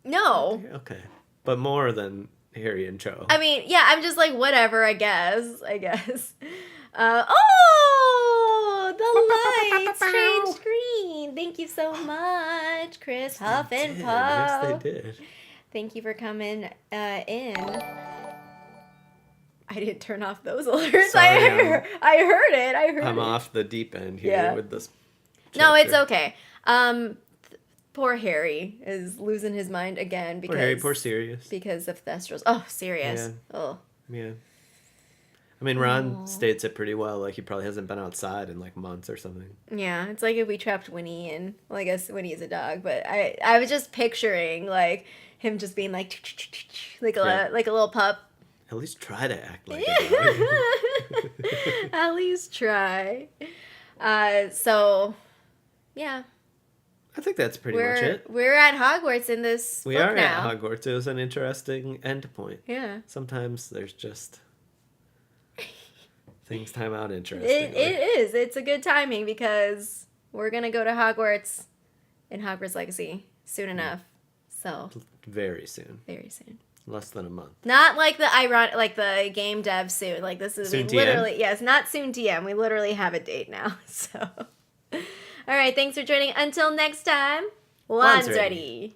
no.
Okay. But more than Harry and Cho.
I mean, yeah, I'm just like, whatever, I guess. Oh, the lights changed green. Thank you so much, Chris Huff and
Yes,
Puff.
they did.
Thank you for coming in. I didn't turn off those alerts.
Sorry,
I heard it.
I'm off the deep end here
Yeah.
with this.
No, it's
chapter.
okay. Poor Harry is losing his mind again because
Poor Harry, poor Sirius.
because of Thestrals. Oh, Sirius.
Yeah.
Oh.
Yeah. I mean, Ron states it pretty well. Like, he probably hasn't been outside in, like, months or something.
Yeah, it's like if we trapped Winnie in. Well, I guess Winnie is a dog, but I was just picturing, like, him just being like like
Yeah.
like a little pup.
At least try to act like a dog.
At least try. So, yeah.
I think that's pretty much it.
We're at Hogwarts in this
We
book
are
now.
at Hogwarts. It was an interesting end point.
Yeah.
Sometimes there's just things time out
It
interestingly.
is. It's a good timing because we're going to go to Hogwarts in Hogwarts Legacy soon enough. So,
Very soon.
very soon.
Less than a month.
Not like the game dev soon. Like this is
Soon TM?
literally yes, not soon TM. We literally have a date now. So, all right. Thanks for joining. Until next time, Wands
ready.
ready.